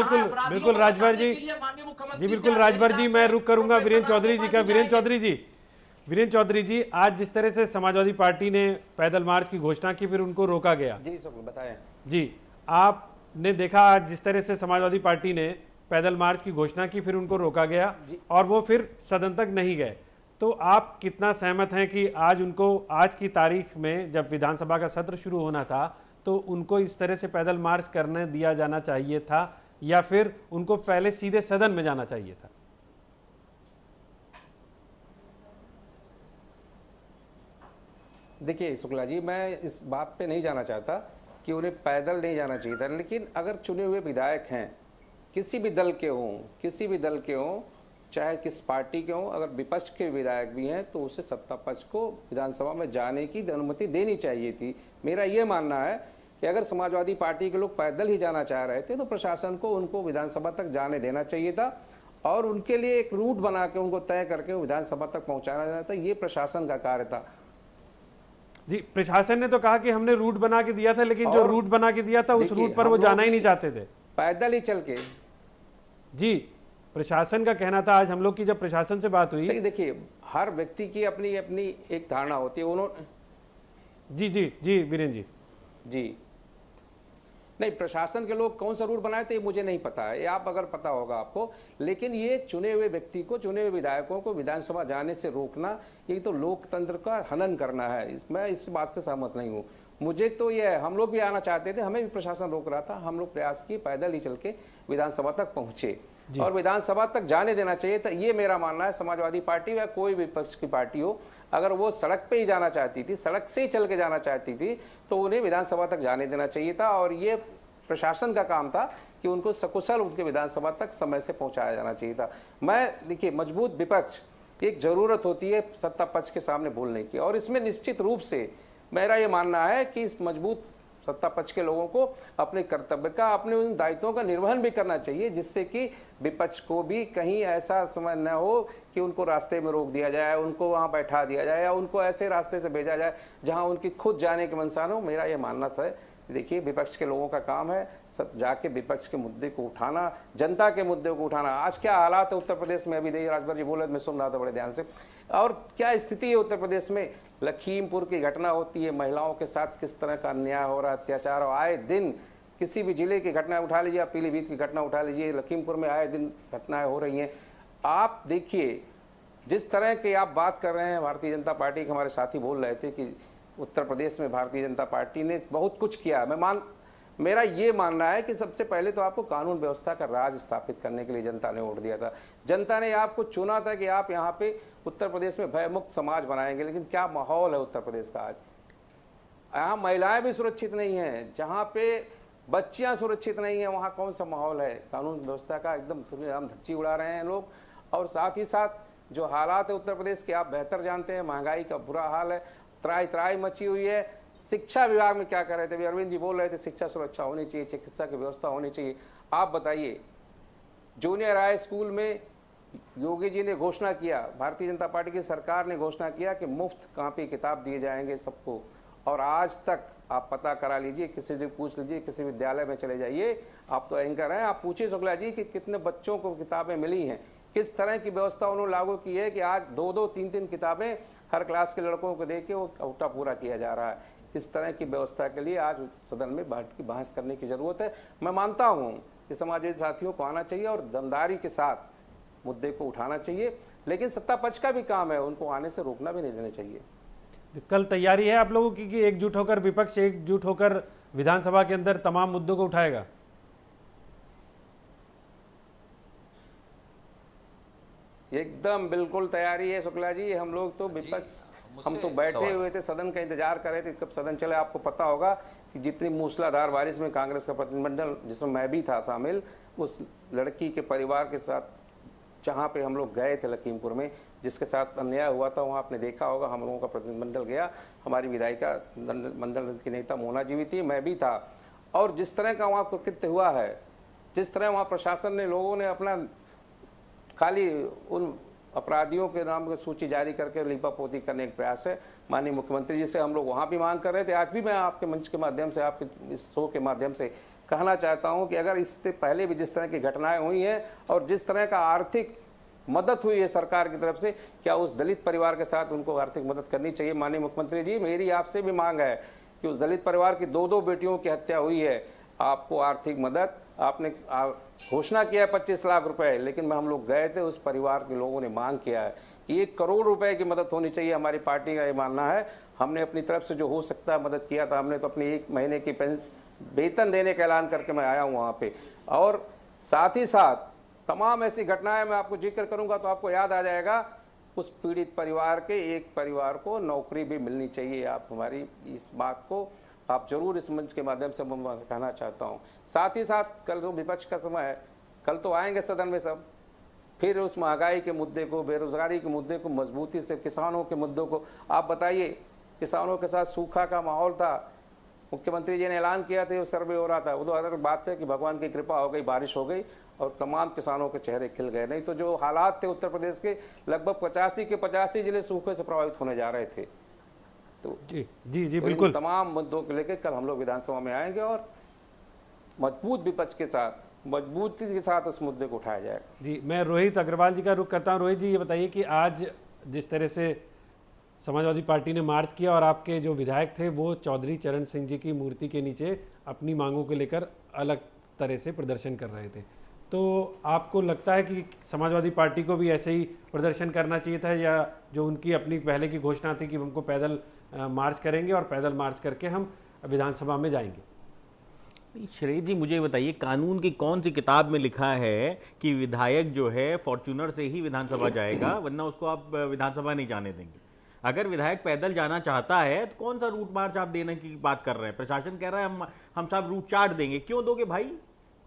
राजभर जी, जी बिल्कुल राजभर जी, मैं रुक करूंगा वीरेंद्र चौधरी जी का। वीरेंद्र चौधरी जी, आज जिस तरह से समाजवादी पार्टी ने पैदल मार्च की घोषणा की, फिर उनको रोका गया। जी बताएं। जी, आपने देखा आज जिस तरह से समाजवादी पार्टी ने पैदल मार्च की घोषणा की, फिर उनको रोका गया और वो फिर सदन तक नहीं गए, तो आप कितना सहमत हैं कि आज उनको, आज की तारीख में जब विधानसभा का सत्र शुरू होना था, तो उनको इस तरह से पैदल मार्च करने दिया जाना चाहिए था या फिर उनको पहले सीधे सदन में जाना चाहिए था? देखिए शुक्ला जी, मैं इस बात पे नहीं जाना चाहता कि उन्हें पैदल नहीं जाना चाहिए था, लेकिन अगर चुने हुए विधायक हैं, किसी भी दल के हों, चाहे किस पार्टी के हों, अगर विपक्ष के विधायक भी हैं, तो उसे सत्ता पक्ष को विधानसभा में जाने की अनुमति देनी चाहिए थी। मेरा ये मानना है कि अगर समाजवादी पार्टी के लोग पैदल ही जाना चाह रहे थे तो प्रशासन को उनको विधानसभा तक जाने देना चाहिए था और उनके लिए एक रूट बना के उनको तय करके विधानसभा तक पहुंचाना जाना था। ये प्रशासन का कार्य था। जी, प्रशासन ने तो कहा कि हमने रूट बना के दिया था, लेकिन जो रूट बना के दिया था उस रूट पर वो जाना ही नहीं चाहते थे, पैदल ही चल के। जी, प्रशासन का कहना था। आज हम लोग की जब प्रशासन से बात हुई, देखिए हर व्यक्ति की अपनी अपनी एक धारणा होती है। उन्होंने जी जी जी वीरेंद्र जी जी नहीं, प्रशासन के लोग कौन सा रूट बनाए थे ये मुझे नहीं पता है, ये आप अगर पता होगा आपको, लेकिन ये चुने हुए व्यक्ति को, चुने हुए विधायकों को विधानसभा जाने से रोकना, ये तो लोकतंत्र का हनन करना है। मैं इस बात से सहमत नहीं हूँ। मुझे तो ये, हम लोग भी आना चाहते थे, हमें भी प्रशासन रोक रहा था, हम लोग प्रयास किए, पैदल ही चल के विधानसभा तक पहुंचे और विधानसभा तक जाने देना चाहिए था। ये मेरा मानना है। समाजवादी पार्टी या कोई भी विपक्ष की पार्टी हो, अगर वो सड़क पे ही जाना चाहती थी, सड़क से ही चल के जाना चाहती थी, तो उन्हें विधानसभा तक जाने देना चाहिए था और ये प्रशासन का काम था कि उनको सकुशल उनके विधानसभा तक समय से पहुंचाया जाना चाहिए था। मैं देखिए, मजबूत विपक्ष एक जरूरत होती है सत्ता पक्ष के सामने बोलने की, और इसमें निश्चित रूप से मेरा ये मानना है कि इस मजबूत सत्ता पक्ष के लोगों को अपने कर्तव्य का, अपने उन दायित्वों का निर्वहन भी करना चाहिए, जिससे कि विपक्ष को भी कहीं ऐसा समय न हो कि उनको रास्ते में रोक दिया जाए, उनको वहां बैठा दिया जाए या उनको ऐसे रास्ते से भेजा जाए जहां उनकी खुद जाने की मंशा न हो। मेरा ये मानना है। देखिए, विपक्ष के लोगों का काम है सब जाके विपक्ष के मुद्दे को उठाना, जनता के मुद्दे को उठाना। आज क्या हालात है उत्तर प्रदेश में, अभी राजभर जी बोले, मैं सुन रहा था बड़े ध्यान से, और क्या स्थिति है उत्तर प्रदेश में। लखीमपुर की घटना होती है, महिलाओं के साथ किस तरह का अन्याय हो रहा है, अत्याचार, आए दिन किसी भी जिले की घटना उठा लीजिए, आप पीलीभीत की घटना उठा लीजिए, लखीमपुर में आए दिन घटनाएं हो रही हैं। आप देखिए जिस तरह की आप बात कर रहे हैं, भारतीय जनता पार्टी के हमारे साथी बोल रहे थे कि उत्तर प्रदेश में भारतीय जनता पार्टी ने बहुत कुछ किया। मेरा ये मानना है कि सबसे पहले तो आपको कानून व्यवस्था का राज स्थापित करने के लिए जनता ने वोट दिया था। जनता ने आपको चुना था कि आप यहाँ पे उत्तर प्रदेश में भयमुक्त समाज बनाएंगे, लेकिन क्या माहौल है उत्तर प्रदेश का आज। यहाँ महिलाएं भी सुरक्षित नहीं हैं, जहाँ पे बच्चियां सुरक्षित नहीं है, वहाँ कौन सा माहौल है कानून व्यवस्था का। एकदम हम धच्ची उड़ा रहे हैं लोग। और साथ ही साथ जो हालात है उत्तर प्रदेश के आप बेहतर जानते हैं, महंगाई का बुरा हाल है, त्राई त्राई मची हुई है। शिक्षा विभाग में क्या कर रहे थे, अरविंद जी बोल रहे थे शिक्षा सुरक्षा होनी चाहिए, चिकित्सा की व्यवस्था होनी चाहिए। आप बताइए, जूनियर हाई स्कूल में योगी जी ने घोषणा किया, भारतीय जनता पार्टी की सरकार ने घोषणा किया कि मुफ्त कॉपी किताब दिए जाएंगे सबको, और आज तक आप पता करा लीजिए, किसी से पूछ लीजिए, किसी विद्यालय में चले जाइए, आप तो एंकर हैं, आप पूछिए शुक्ला जी कि कितने बच्चों को किताबें मिली हैं, किस तरह की व्यवस्था उन्होंने लागू की है कि आज 2-2, 3-3 किताबें हर क्लास के लड़कों को दे के वो कोटा पूरा किया जा रहा है। इस तरह की व्यवस्था के लिए आज सदन में बहस करने की जरूरत है। मैं मानता हूँ कि समाजवादी साथियों को आना चाहिए और दमदारी के साथ मुद्दे को उठाना चाहिए, लेकिन सत्ता पक्ष का भी काम है, उनको आने से रोकना भी नहीं देना चाहिए। कल तैयारी है आप लोगों की कि एकजुट होकर विपक्ष एकजुट होकर विधानसभा के अंदर तमाम मुद्दों को उठाएगा? एकदम बिल्कुल तैयारी है शुक्ला जी। हम लोग तो विपक्ष, हम तो बैठे हुए थे, सदन का इंतजार कर रहे थे कब सदन चले। आपको पता होगा कि जितनी मूसलाधार बारिश में कांग्रेस का प्रतिनिधिमंडल, जिसमें मैं भी था शामिल, उस लड़की के परिवार के साथ जहाँ पे हम लोग गए थे लखीमपुर में, जिसके साथ अन्याय हुआ था, वहाँ आपने देखा होगा हम लोगों का प्रतिनिधिमंडल गया, हमारी विधायिका मंडल की नेता मोना जी भी थी, मैं भी था। और जिस तरह का वहाँ कृत्य हुआ है, जिस तरह वहाँ प्रशासन ने, लोगों ने अपना खाली उन अपराधियों के नाम की सूची जारी करके लिपापोती करने का प्रयास है। माननीय मुख्यमंत्री जी से हम लोग वहाँ भी मांग कर रहे थे। आज भी मैं आपके मंच के माध्यम से, आपके इस शो के माध्यम से कहना चाहता हूँ कि अगर इससे पहले भी जिस तरह की घटनाएं हुई हैं और जिस तरह का आर्थिक मदद हुई है सरकार की तरफ से, क्या उस दलित परिवार के साथ उनको आर्थिक मदद करनी चाहिए। माननीय मुख्यमंत्री जी, मेरी आपसे भी मांग है कि उस दलित परिवार की 2-2 बेटियों की हत्या हुई है, आपको आर्थिक मदद, आपने घोषणा किया है 25 लाख रुपए, लेकिन हम लोग गए थे, उस परिवार के लोगों ने मांग किया है कि 1 करोड़ रुपए की मदद होनी चाहिए। हमारी पार्टी का ये मानना है। हमने अपनी तरफ से जो हो सकता है मदद किया था। हमने तो अपनी 1 महीने की वेतन देने का ऐलान करके मैं आया हूँ वहाँ पे। और साथ ही साथ तमाम ऐसी घटनाएं मैं आपको जिक्र करूंगा तो आपको याद आ जाएगा, उस पीड़ित परिवार के एक परिवार को नौकरी भी मिलनी चाहिए। आप हमारी इस बात को आप जरूर इस मंच के माध्यम से मैं कहना चाहता हूं। साथ ही साथ कल जो विपक्ष का समय है, कल तो आएंगे सदन में सब, फिर उस महंगाई के मुद्दे को, बेरोजगारी के मुद्दे को मजबूती से, किसानों के मुद्दों को आप बताइए। किसानों के साथ सूखा का माहौल था, मुख्यमंत्री जी ने ऐलान किया था, सर्वे हो रहा था, वो तो अलग बात है कि भगवान की कृपा हो गई, बारिश हो गई और तमाम किसानों के चेहरे खिल गए। नहीं तो जो हालात थे उत्तर प्रदेश के, लगभग 85 के 85 जिले सूखे से प्रभावित होने जा रहे थे। तो जी जी जी तो बिल्कुल। इन तमाम मुद्दों को लेकर कल हम लोग विधानसभा में आएंगे और मजबूत विपक्ष के साथ, मजबूती के साथ उस मुद्दे को उठाया जाएगा। जी, मैं रोहित अग्रवाल जी का रुख करता हूँ। रोहित जी, ये बताइए कि आज जिस तरह से समाजवादी पार्टी ने मार्च किया और आपके जो विधायक थे वो चौधरी चरण सिंह जी की मूर्ति के नीचे अपनी मांगों को लेकर अलग तरह से प्रदर्शन कर रहे थे, तो आपको लगता है कि समाजवादी पार्टी को भी ऐसे ही प्रदर्शन करना चाहिए था, या जो उनकी अपनी पहले की घोषणा थी कि हमको पैदल मार्च करेंगे और पैदल मार्च करके हम विधानसभा में जाएंगे? श्रेय जी, मुझे बताइए, कानून की कौन सी किताब में लिखा है कि विधायक जो है फॉर्च्यूनर से ही विधानसभा जाएगा, वरना उसको आप विधानसभा नहीं जाने देंगे? अगर विधायक पैदल जाना चाहता है तो कौन सा रूट मार्च आप देने की बात कर रहे हैं? प्रशासन कह रहा है हम सब रूट चार्ट देंगे। क्यों दोगे भाई?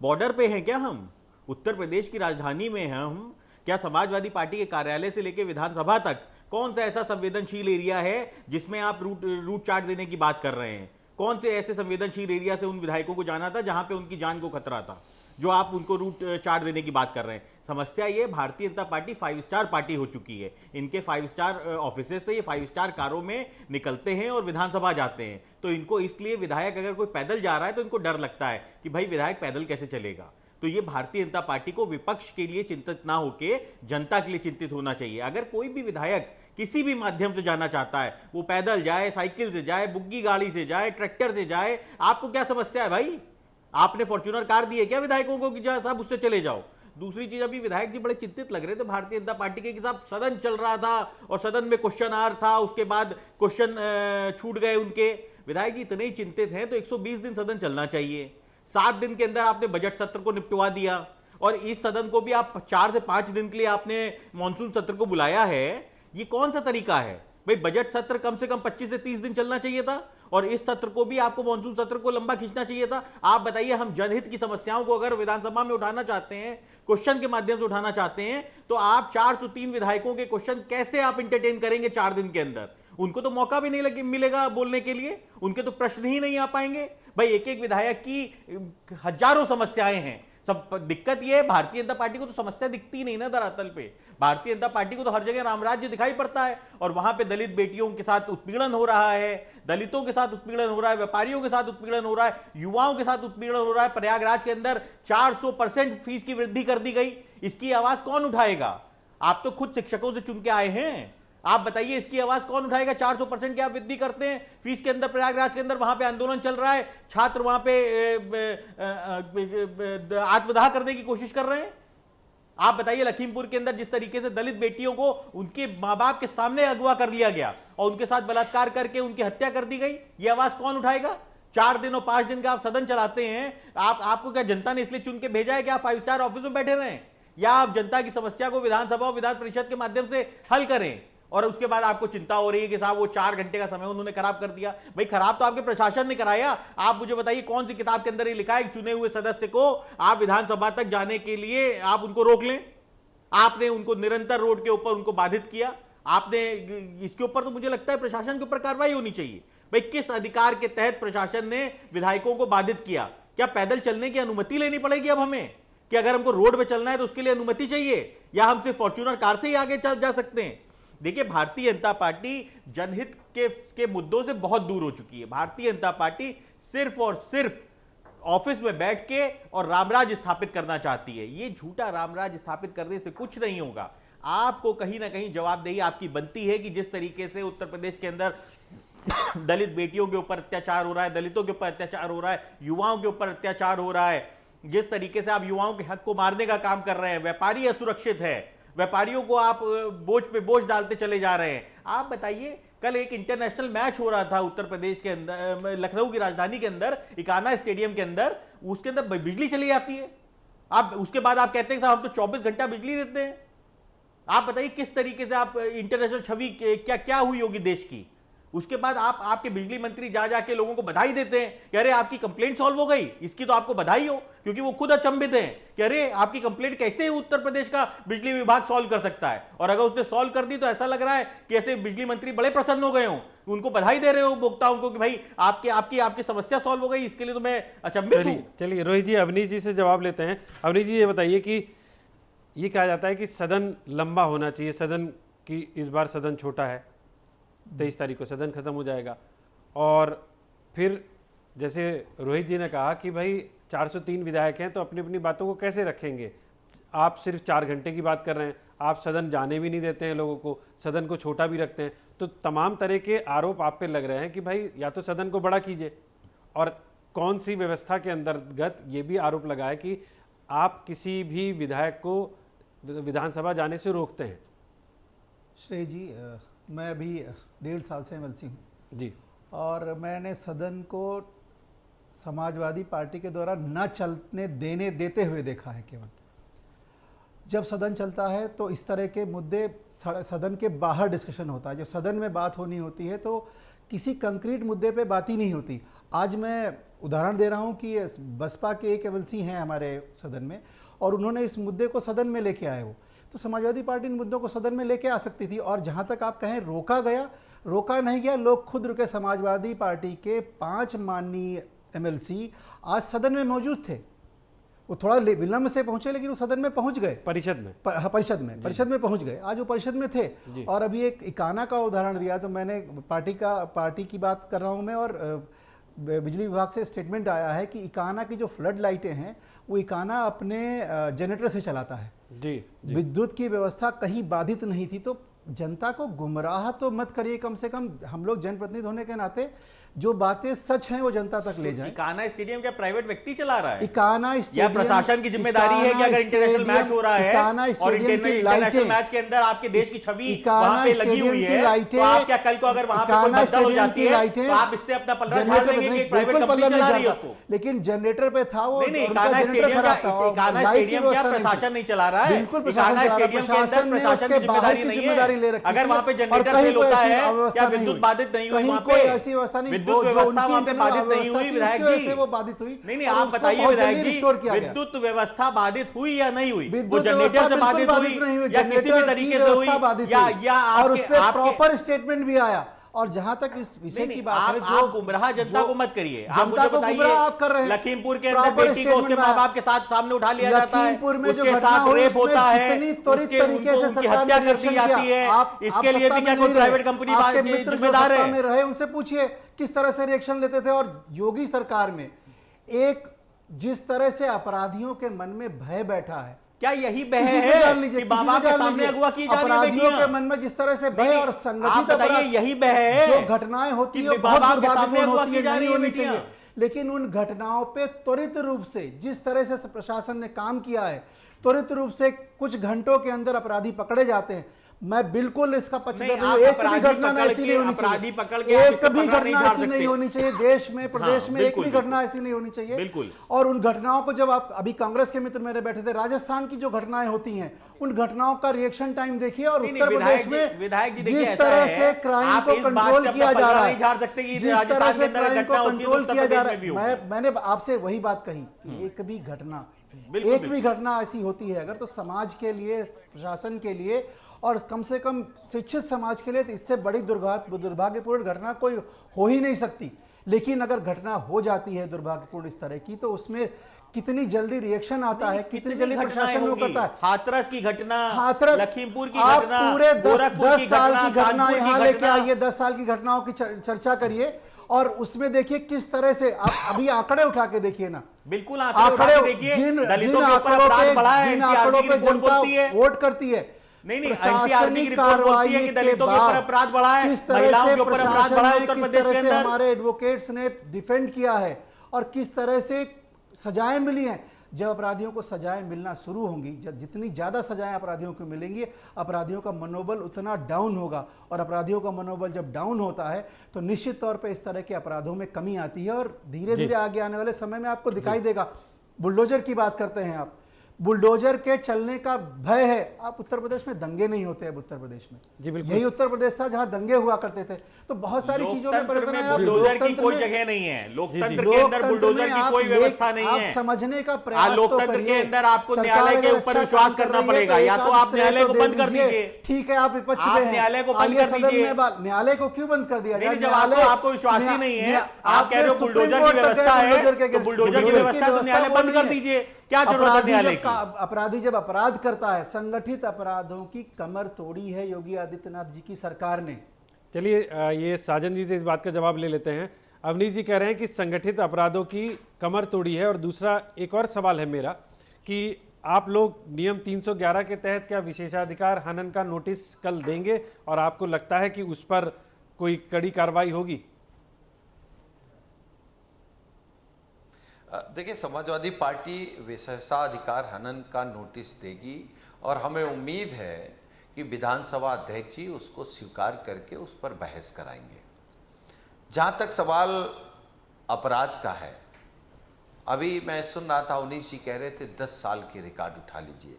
बॉर्डर पे हैं क्या हम? उत्तर प्रदेश की राजधानी में हैं हम। क्या समाजवादी पार्टी के कार्यालय से लेकर विधानसभा तक कौन सा ऐसा संवेदनशील एरिया है जिसमें आप रूट चार्ट देने की बात कर रहे हैं? कौन से ऐसे संवेदनशील एरिया से उन विधायकों को जाना था जहां पे उनकी जान को खतरा था, जो आप उनको रूट चार्ट देने की बात कर रहे हैं? समस्या ये, Bharatiya Janata party 5 star party हो चुकी है। इनके 5 स्टार ऑफिसेज से ये 5 स्टार कारों में निकलते हैं और विधानसभा जाते हैं। तो इनको इसलिए विधायक अगर कोई पैदल जा रहा है तो इनको डर लगता है कि भाई विधायक पैदल कैसे चलेगा। तो ये भारतीय जनता पार्टी को विपक्ष के लिए चिंतित ना होके जनता के लिए चिंतित होना चाहिए। अगर कोई भी विधायक किसी भी माध्यम से जाना चाहता है, वो पैदल जाए, साइकिल से जाए, बुग्गी गाड़ी से जाए, ट्रैक्टर से जाए, आपको क्या समस्या है भाई? आपने फॉर्च्यूनर कार दी है क्या विधायकों को कि जा साहब उससे चले जाओ? दूसरी चीज, अभी विधायक जी बड़े चिंतित लग रहे थे भारतीय जनता पार्टी के कि साहब सदन चल रहा था और सदन में क्वेश्चन आर था, उसके बाद क्वेश्चन छूट गए उनके। विधायक जी इतने ही चिंतित हैं तो 120 दिन सदन चलना चाहिए। 7 दिन के अंदर आपने बजट सत्र को निपटवा दिया और इस सदन को भी आप 4 से 5 दिन के लिए आपने मानसून सत्र को बुलाया है। ये कौन सा तरीका है भाई? बजट सत्र कम से कम 25 से 30 दिन चलना चाहिए था और इस सत्र को भी आपको मानसून सत्र को लंबा खींचना चाहिए था। आप बताइए, हम जनहित की समस्याओं को अगर विधानसभा में उठाना चाहते हैं, क्वेश्चन के माध्यम से उठाना चाहते हैं, तो आप 403 विधायकों के क्वेश्चन कैसे आप इंटरटेन करेंगे 4 दिन के अंदर? उनको तो मौका भी नहीं मिलेगा बोलने के लिए, उनके तो प्रश्न ही नहीं आ पाएंगे। भाई एक एक विधायक की हजारों समस्याएं हैं। सब दिक्कत ये है, भारतीय जनता पार्टी को तो समस्या दिखती नहीं ना धरातल पे। भारतीय जनता पार्टी को तो हर जगह रामराज्य दिखाई पड़ता है और वहां पे दलित बेटियों के साथ उत्पीड़न हो रहा है, दलितों के साथ उत्पीड़न हो रहा है, व्यापारियों के साथ उत्पीड़न हो रहा है, युवाओं के साथ उत्पीड़न हो रहा है। प्रयागराज के अंदर 400% फीस की वृद्धि कर दी गई। इसकी आवाज कौन उठाएगा? आप तो खुद शिक्षकों से चुन के आए हैं, आप बताइए इसकी आवाज कौन उठाएगा? 400% की आप वृद्धि करते हैं फीस के अंदर, प्रयागराज के अंदर वहां पे आंदोलन चल रहा है, छात्र वहां पे आत्मदाह करने की कोशिश कर रहे हैं। आप बताइए लखीमपुर के अंदर जिस तरीके से दलित बेटियों को उनके मां बाप के सामने अगवा कर लिया गया और उनके साथ बलात्कार करके उनकी हत्या कर दी गई, ये आवाज कौन उठाएगा? 4 दिन और 5 दिन का आप सदन चलाते हैं। आपको क्या जनता ने इसलिए चुन के भेजा है कि आप 5 स्टार ऑफिस में बैठे रहें, या आप जनता की समस्या को विधानसभा और विधान परिषद के माध्यम से हल करें? और उसके बाद आपको चिंता हो रही है कि साहब वो 4 घंटे का समय उन्होंने खराब कर दिया। भाई खराब तो आपके प्रशासन ने कराया। आप मुझे बताइए कौन सी किताब के अंदर ये लिखा है कि चुने हुए सदस्य को आप विधानसभा तक जाने के लिए आप उनको रोक लें? आपने उनको निरंतर रोड के ऊपर उनको बाधित किया। आपने इसके ऊपर तो मुझे लगता है प्रशासन के ऊपर कार्रवाई होनी चाहिए। भाई किस अधिकार के तहत प्रशासन ने विधायकों को बाधित किया? क्या पैदल चलने की अनुमति लेनी पड़ेगी अब हमें कि अगर हमको रोड पे चलना है तो उसके लिए अनुमति चाहिए, या हम सिर्फ फॉर्च्यूनर कार से ही आगे चल जा सकते हैं? देखिए भारतीय जनता पार्टी जनहित के मुद्दों से बहुत दूर हो चुकी है। भारतीय जनता पार्टी सिर्फ और सिर्फ ऑफिस में बैठ के और रामराज स्थापित करना चाहती है। ये झूठा रामराज स्थापित करने से कुछ नहीं होगा। आपको कहीं ना कहीं जवाबदेही आपकी बनती है कि जिस तरीके से उत्तर प्रदेश के अंदर दलित बेटियों के ऊपर अत्याचार हो रहा है, दलितों के ऊपर अत्याचार हो रहा है, युवाओं के ऊपर अत्याचार हो रहा है, जिस तरीके से आप युवाओं के हक को मारने का काम कर रहे हैं, व्यापारी असुरक्षित है, व्यापारियों को आप बोझ पे बोझ डालते चले जा रहे हैं। आप बताइए, कल एक इंटरनेशनल मैच हो रहा था उत्तर प्रदेश के अंदर, लखनऊ की राजधानी के अंदर, इकाना स्टेडियम के अंदर, उसके अंदर बिजली चली जाती है। आप उसके बाद आप कहते हैं साहब हम तो 24 घंटा बिजली देते हैं। आप बताइए किस तरीके से आप इंटरनेशनल छवि क्या क्या हुई होगी देश की? उसके बाद आप आपके बिजली मंत्री जा जाके लोगों को बधाई देते हैं कि अरे आपकी कंप्लेंट सॉल्व हो गई, इसकी तो आपको बधाई हो, क्योंकि वो खुद अचंभित हैं कि अरे आपकी कंप्लेंट कैसे उत्तर प्रदेश का बिजली विभाग सॉल्व कर सकता है। और अगर उसने सॉल्व कर दी तो ऐसा लग रहा है कि ऐसे बिजली मंत्री बड़े प्रसन्न हो गए हों, उनको बधाई दे रहे हो उपभोक्ताओं को कि भाई आपकी आपकी आपकी समस्या सॉल्व हो गई, इसके लिए तो मैं अचंभित हूं। चलिए रोहित जी अवनीश जी से जवाब लेते हैं। अवनीश जी ये बताइए कि ये कहा जाता है कि सदन लंबा होना चाहिए, सदन की इस बार सदन छोटा है, 23 तारीख को सदन खत्म हो जाएगा, और फिर जैसे रोहित जी ने कहा कि भाई 403 विधायक हैं तो अपनी अपनी बातों को कैसे रखेंगे, आप सिर्फ 4 घंटे की बात कर रहे हैं, आप सदन जाने भी नहीं देते हैं लोगों को, सदन को छोटा भी रखते हैं, तो तमाम तरह के आरोप आप पे लग रहे हैं कि भाई या तो सदन को बड़ा कीजिए, और कौन सी व्यवस्था के अंतर्गत ये भी आरोप लगा है कि आप किसी भी विधायक को विधानसभा जाने से रोकते हैं। श्रेय जी, मैं अभी 1.5 साल से एमएलसी हूँ जी, और मैंने सदन को समाजवादी पार्टी के द्वारा न चलने देते हुए देखा है। केवल जब सदन चलता है तो इस तरह के मुद्दे सदन के बाहर डिस्कशन होता है, जब सदन में बात होनी होती है तो किसी कंक्रीट मुद्दे पे बात ही नहीं होती। आज मैं उदाहरण दे रहा हूँ कि बसपा के एक एमएलसी हैं हमारे सदन में, और उन्होंने इस मुद्दे को सदन में लेके आए, वो तो समाजवादी पार्टी इन मुद्दों को सदन में लेके आ सकती थी। और जहाँ तक आप कहें रोका गया, रोका नहीं गया, लोग खुद रुके। समाजवादी पार्टी के 5 माननीय एमएलसी आज सदन में मौजूद थे, वो थोड़ा विलंब से पहुंचे लेकिन वो सदन में पहुंच गए, परिषद में पहुंच गए, आज वो परिषद में थे। और अभी एक इकाना का उदाहरण दिया, तो मैंने पार्टी की बात कर रहा हूं मैं, और बिजली विभाग से स्टेटमेंट आया है कि इकाना की जो फ्लड लाइटें हैं वो इकाना अपने जनरेटर से चलाता है जी। विद्युत की व्यवस्था कहीं बाधित नहीं थी। तो जनता को गुमराह तो मत करिए, कम से कम हम लोग जनप्रतिनिधि होने के नाते जो बातें सच हैं वो जनता तक ले जाएं। इकाना स्टेडियम क्या प्राइवेट व्यक्ति चला रहा है? इकाना स्टेडियम या प्रशासन की जिम्मेदारी है कि अगर इंटरनेशनल मैच हो रहा है और इंटरनेशनल मैच के अंदर आपके देश की छवि वहां पे लगी हुई है, तो आप क्या कल को अगर वहां पे कोई भगदड़ हो जाती है तो आप इससे अपना पल्ला झाड़ लेंगे कि प्राइवेट कंपनी चला रही है उसको? लेकिन जनरेटर पे था वो। नहीं, इकाना स्टेडियम क्या प्रशासन नहीं चला रहा है? बिल्कुल इकाना स्टेडियम के अंदर प्रशासन की जिम्मेदारी नहीं है। अगर वहां पे जनरेटर फेल होता है, क्या विद्युत बाधित नहीं हुई? वहां पे ऐसी व्यवस्था नहीं, विद्युत व्यवस्था बाधित नहीं हुई विधायक जी? वो बाधित हुई। नहीं, आप बताइए विधायक जी, विद्युत व्यवस्था बाधित हुई या नहीं हुई? वो जनरेटर से बाधित हुई या किसी भी तरीके से हुई? या और उसमें प्रॉपर स्टेटमेंट भी आया। और जहां तक इस विषय की बात है, जो गुमराह जनता को मत करिए, आप मुझे बताइए, आप कर रहे हैं। लखीमपुर के अंदर बेटी को उसके माँ बाप के साथ सामने उठा लिया जाता है, लखीमपुर में जो उसके साथ रेप होता है, त्वरित तरीके से उसकी हत्या कर दी जाती है, इसके लिए भी क्या कोई प्राइवेट कंपनी जिम्मेदार है? में रहे उनसे पूछिए किस तरह से रिएक्शन लेते थे। और योगी सरकार में एक जिस तरह से अपराधियों के मन में भय बैठा है, क्या यही भय है कि बाबा के सामने अगवा की जा रही है? अपराधियों के मन में जिस तरह से भय और संगठित अपराध, यही भय है जो घटनाएं होती है बाबा के सामने अगवा की जा रही होनी चाहिए। लेकिन उन घटनाओं पे त्वरित रूप से जिस तरह से प्रशासन ने काम किया है, त्वरित रूप से कुछ घंटों के अंदर अपराधी पकड़े जाते हैं। मैं बिल्कुल इसका पक्षधर हूं। एक भी घटना ऐसी नहीं होनी चाहिए, एक भी घटना ऐसी नहीं होनी चाहिए देश में, प्रदेश में एक भी घटना ऐसी नहीं होनी चाहिए। बिल्कुल। और उन घटनाओं को जब आप अभी कांग्रेस के मित्र मेरे बैठे थे, राजस्थान की जो घटनाएं होती हैं उन घटनाओं का रिएक्शन टाइम देखिए, और उत्तर प्रदेश में जिस तरह से क्राइम को कंट्रोल किया जा रहा है, जिस तरह से क्राइम को कंट्रोल किया जा रहा है, मैंने आपसे वही बात कही, एक भी घटना ऐसी होती है अगर, तो समाज के लिए, प्रशासन के लिए और कम से कम शिक्षित समाज के लिए तो इससे बड़ी दुर्भाग्यपूर्ण घटना कोई हो ही नहीं सकती। लेकिन अगर घटना हो जाती है दुर्भाग्यपूर्ण इस तरह की, तो उसमें कितनी जल्दी रिएक्शन आता है, कितनी जल्दी प्रशासन वो करता है। हाथरस की घटना, लखीमपुर की आप घटना, पूरे 10 साल की घटना यहाँ लेके आइए, 10 साल की घटनाओं की चर्चा करिए और उसमें देखिए किस तरह से आप अभी आंकड़े उठा के देखिए ना। बिल्कुल आंकड़े देखिए, जिन आंकड़ों पे जनता वोट करती है, नहीं प्रशासनिक कार्रवाई के दलितों के ऊपर अपराध बढ़ा है, महिलाओं के ऊपर अपराध बढ़ा है उत्तर प्रदेश के अंदर, हमारे एडवोकेट्स ने डिफेंड किया है और किस तरह से सजाएं मिली हैं। जब अपराधियों को सजाएं मिलना शुरू होंगी, जब जितनी ज्यादा सजाएं अपराधियों को मिलेंगी, अपराधियों का मनोबल उतना डाउन होगा, और अपराधियों का मनोबल जब डाउन होता है तो निश्चित तौर पे इस तरह के अपराधों में कमी आती है और धीरे धीरे आगे आने वाले समय में आपको दिखाई देगा। बुलडोजर की बात करते हैं आप, बुलडोजर के चलने का भय है। आप उत्तर प्रदेश में दंगे नहीं होते अब उत्तर प्रदेश में, जी बिल्कुल। यही उत्तर प्रदेश था जहां दंगे हुआ करते थे। तो बहुत सारी चीजों में लोकतंत्र परिवर्तन में आया। आप बुलडोजर की लोकतंत्र कोई में- जगह नहीं है, लोकतंत्र के लोकतंत्र अंदर बुलडोजर में की आप कोई व्यवस्था नहीं आप है। समझने का प्रयास तो लोकतंत्र करिए। के अंदर आपको सरकार न्यायालय के अगर ऊपर अच्छा विश्वास काम कर करना रही है पड़ेगा, या एक तो आध आप न्यायालय श्रेय को तो बंद दे कर दीजिए। दीजिए। ठीक है, आप विपक्ष आप में हैं, न्यायालय को बंद आइए कर सदन दीजिए। में न्यायालय को क्यों बंद कर दिया जाए? नहीं, जब आपको विश्वास ही नहीं है, आप कह आपने रहे हो सुप्रीम बुलडोजर कोर्ट की तक व्यवस्था गए, है, बुलडोजर के तो बुलडोजर की व्यवस्था है तो न्यायालय बंद कर दीजिए। क्या जरूरत है न्यायालय की? अपराधी जब अपराध करता है, संगठित अपराधों की कमर तोड़ी है योगी आदित्यनाथ जी की सरकार ने। चलिए ये साजन जी से इस बात का जवाब ले लेते हैं। अवनीश जी कह रहे हैं कि संगठित अपराधों की कमर तोड़ी है, और दूसरा एक और सवाल है मेरा कि आप लोग नियम 311 के तहत क्या विशेषाधिकार हनन का नोटिस कल देंगे, और आपको लगता है कि उस पर कोई कड़ी कार्रवाई होगी? देखिए, समाजवादी पार्टी विशेषाधिकार हनन का नोटिस देगी, और हमें उम्मीद है कि विधानसभा अध्यक्ष जी उसको स्वीकार करके उस पर बहस कराएंगे। जहाँ तक सवाल अपराध का है, अभी मैं सुन रहा था अवनीश जी कह रहे थे 10 साल के रिकॉर्ड उठा लीजिए।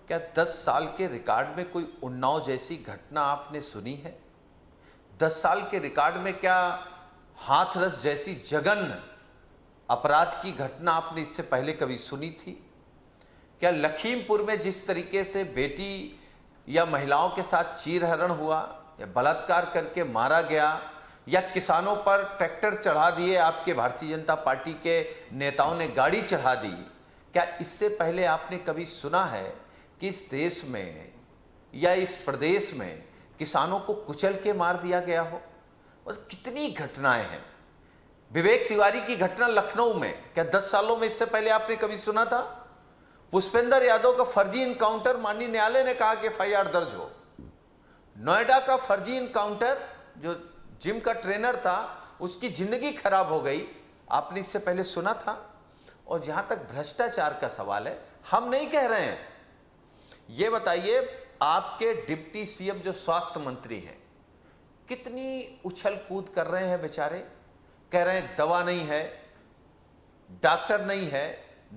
क्या 10 साल के रिकॉर्ड में कोई उन्नाव जैसी घटना आपने सुनी है? 10 साल के रिकॉर्ड में क्या हाथरस जैसी जघन्य अपराध की घटना आपने इससे पहले कभी सुनी थी? क्या लखीमपुर में जिस तरीके से बेटी या महिलाओं के साथ चीरहरण हुआ, या बलात्कार करके मारा गया, या किसानों पर ट्रैक्टर चढ़ा दिए, आपके भारतीय जनता पार्टी के नेताओं ने गाड़ी चढ़ा दी, क्या इससे पहले आपने कभी सुना है कि इस देश में या इस प्रदेश में किसानों को कुचल के मार दिया गया हो? और कितनी घटनाएं हैं। विवेक तिवारी की घटना लखनऊ में, क्या 10 सालों में इससे पहले आपने कभी सुना था? पुष्पेंद्र यादव का फर्जी इनकाउंटर, माननीय न्यायालय ने कहा कि FIR दर्ज हो। नोएडा का फर्जी इनकाउंटर, जो जिम का ट्रेनर था उसकी जिंदगी खराब हो गई, आपने इससे पहले सुना था? और जहां तक भ्रष्टाचार का सवाल है, हम नहीं कह रहे हैं, ये बताइए आपके डिप्टी सीएम जो स्वास्थ्य मंत्री हैं कितनी उछल कूद कर रहे हैं बेचारे। कह रहे हैं दवा नहीं है, डॉक्टर नहीं है,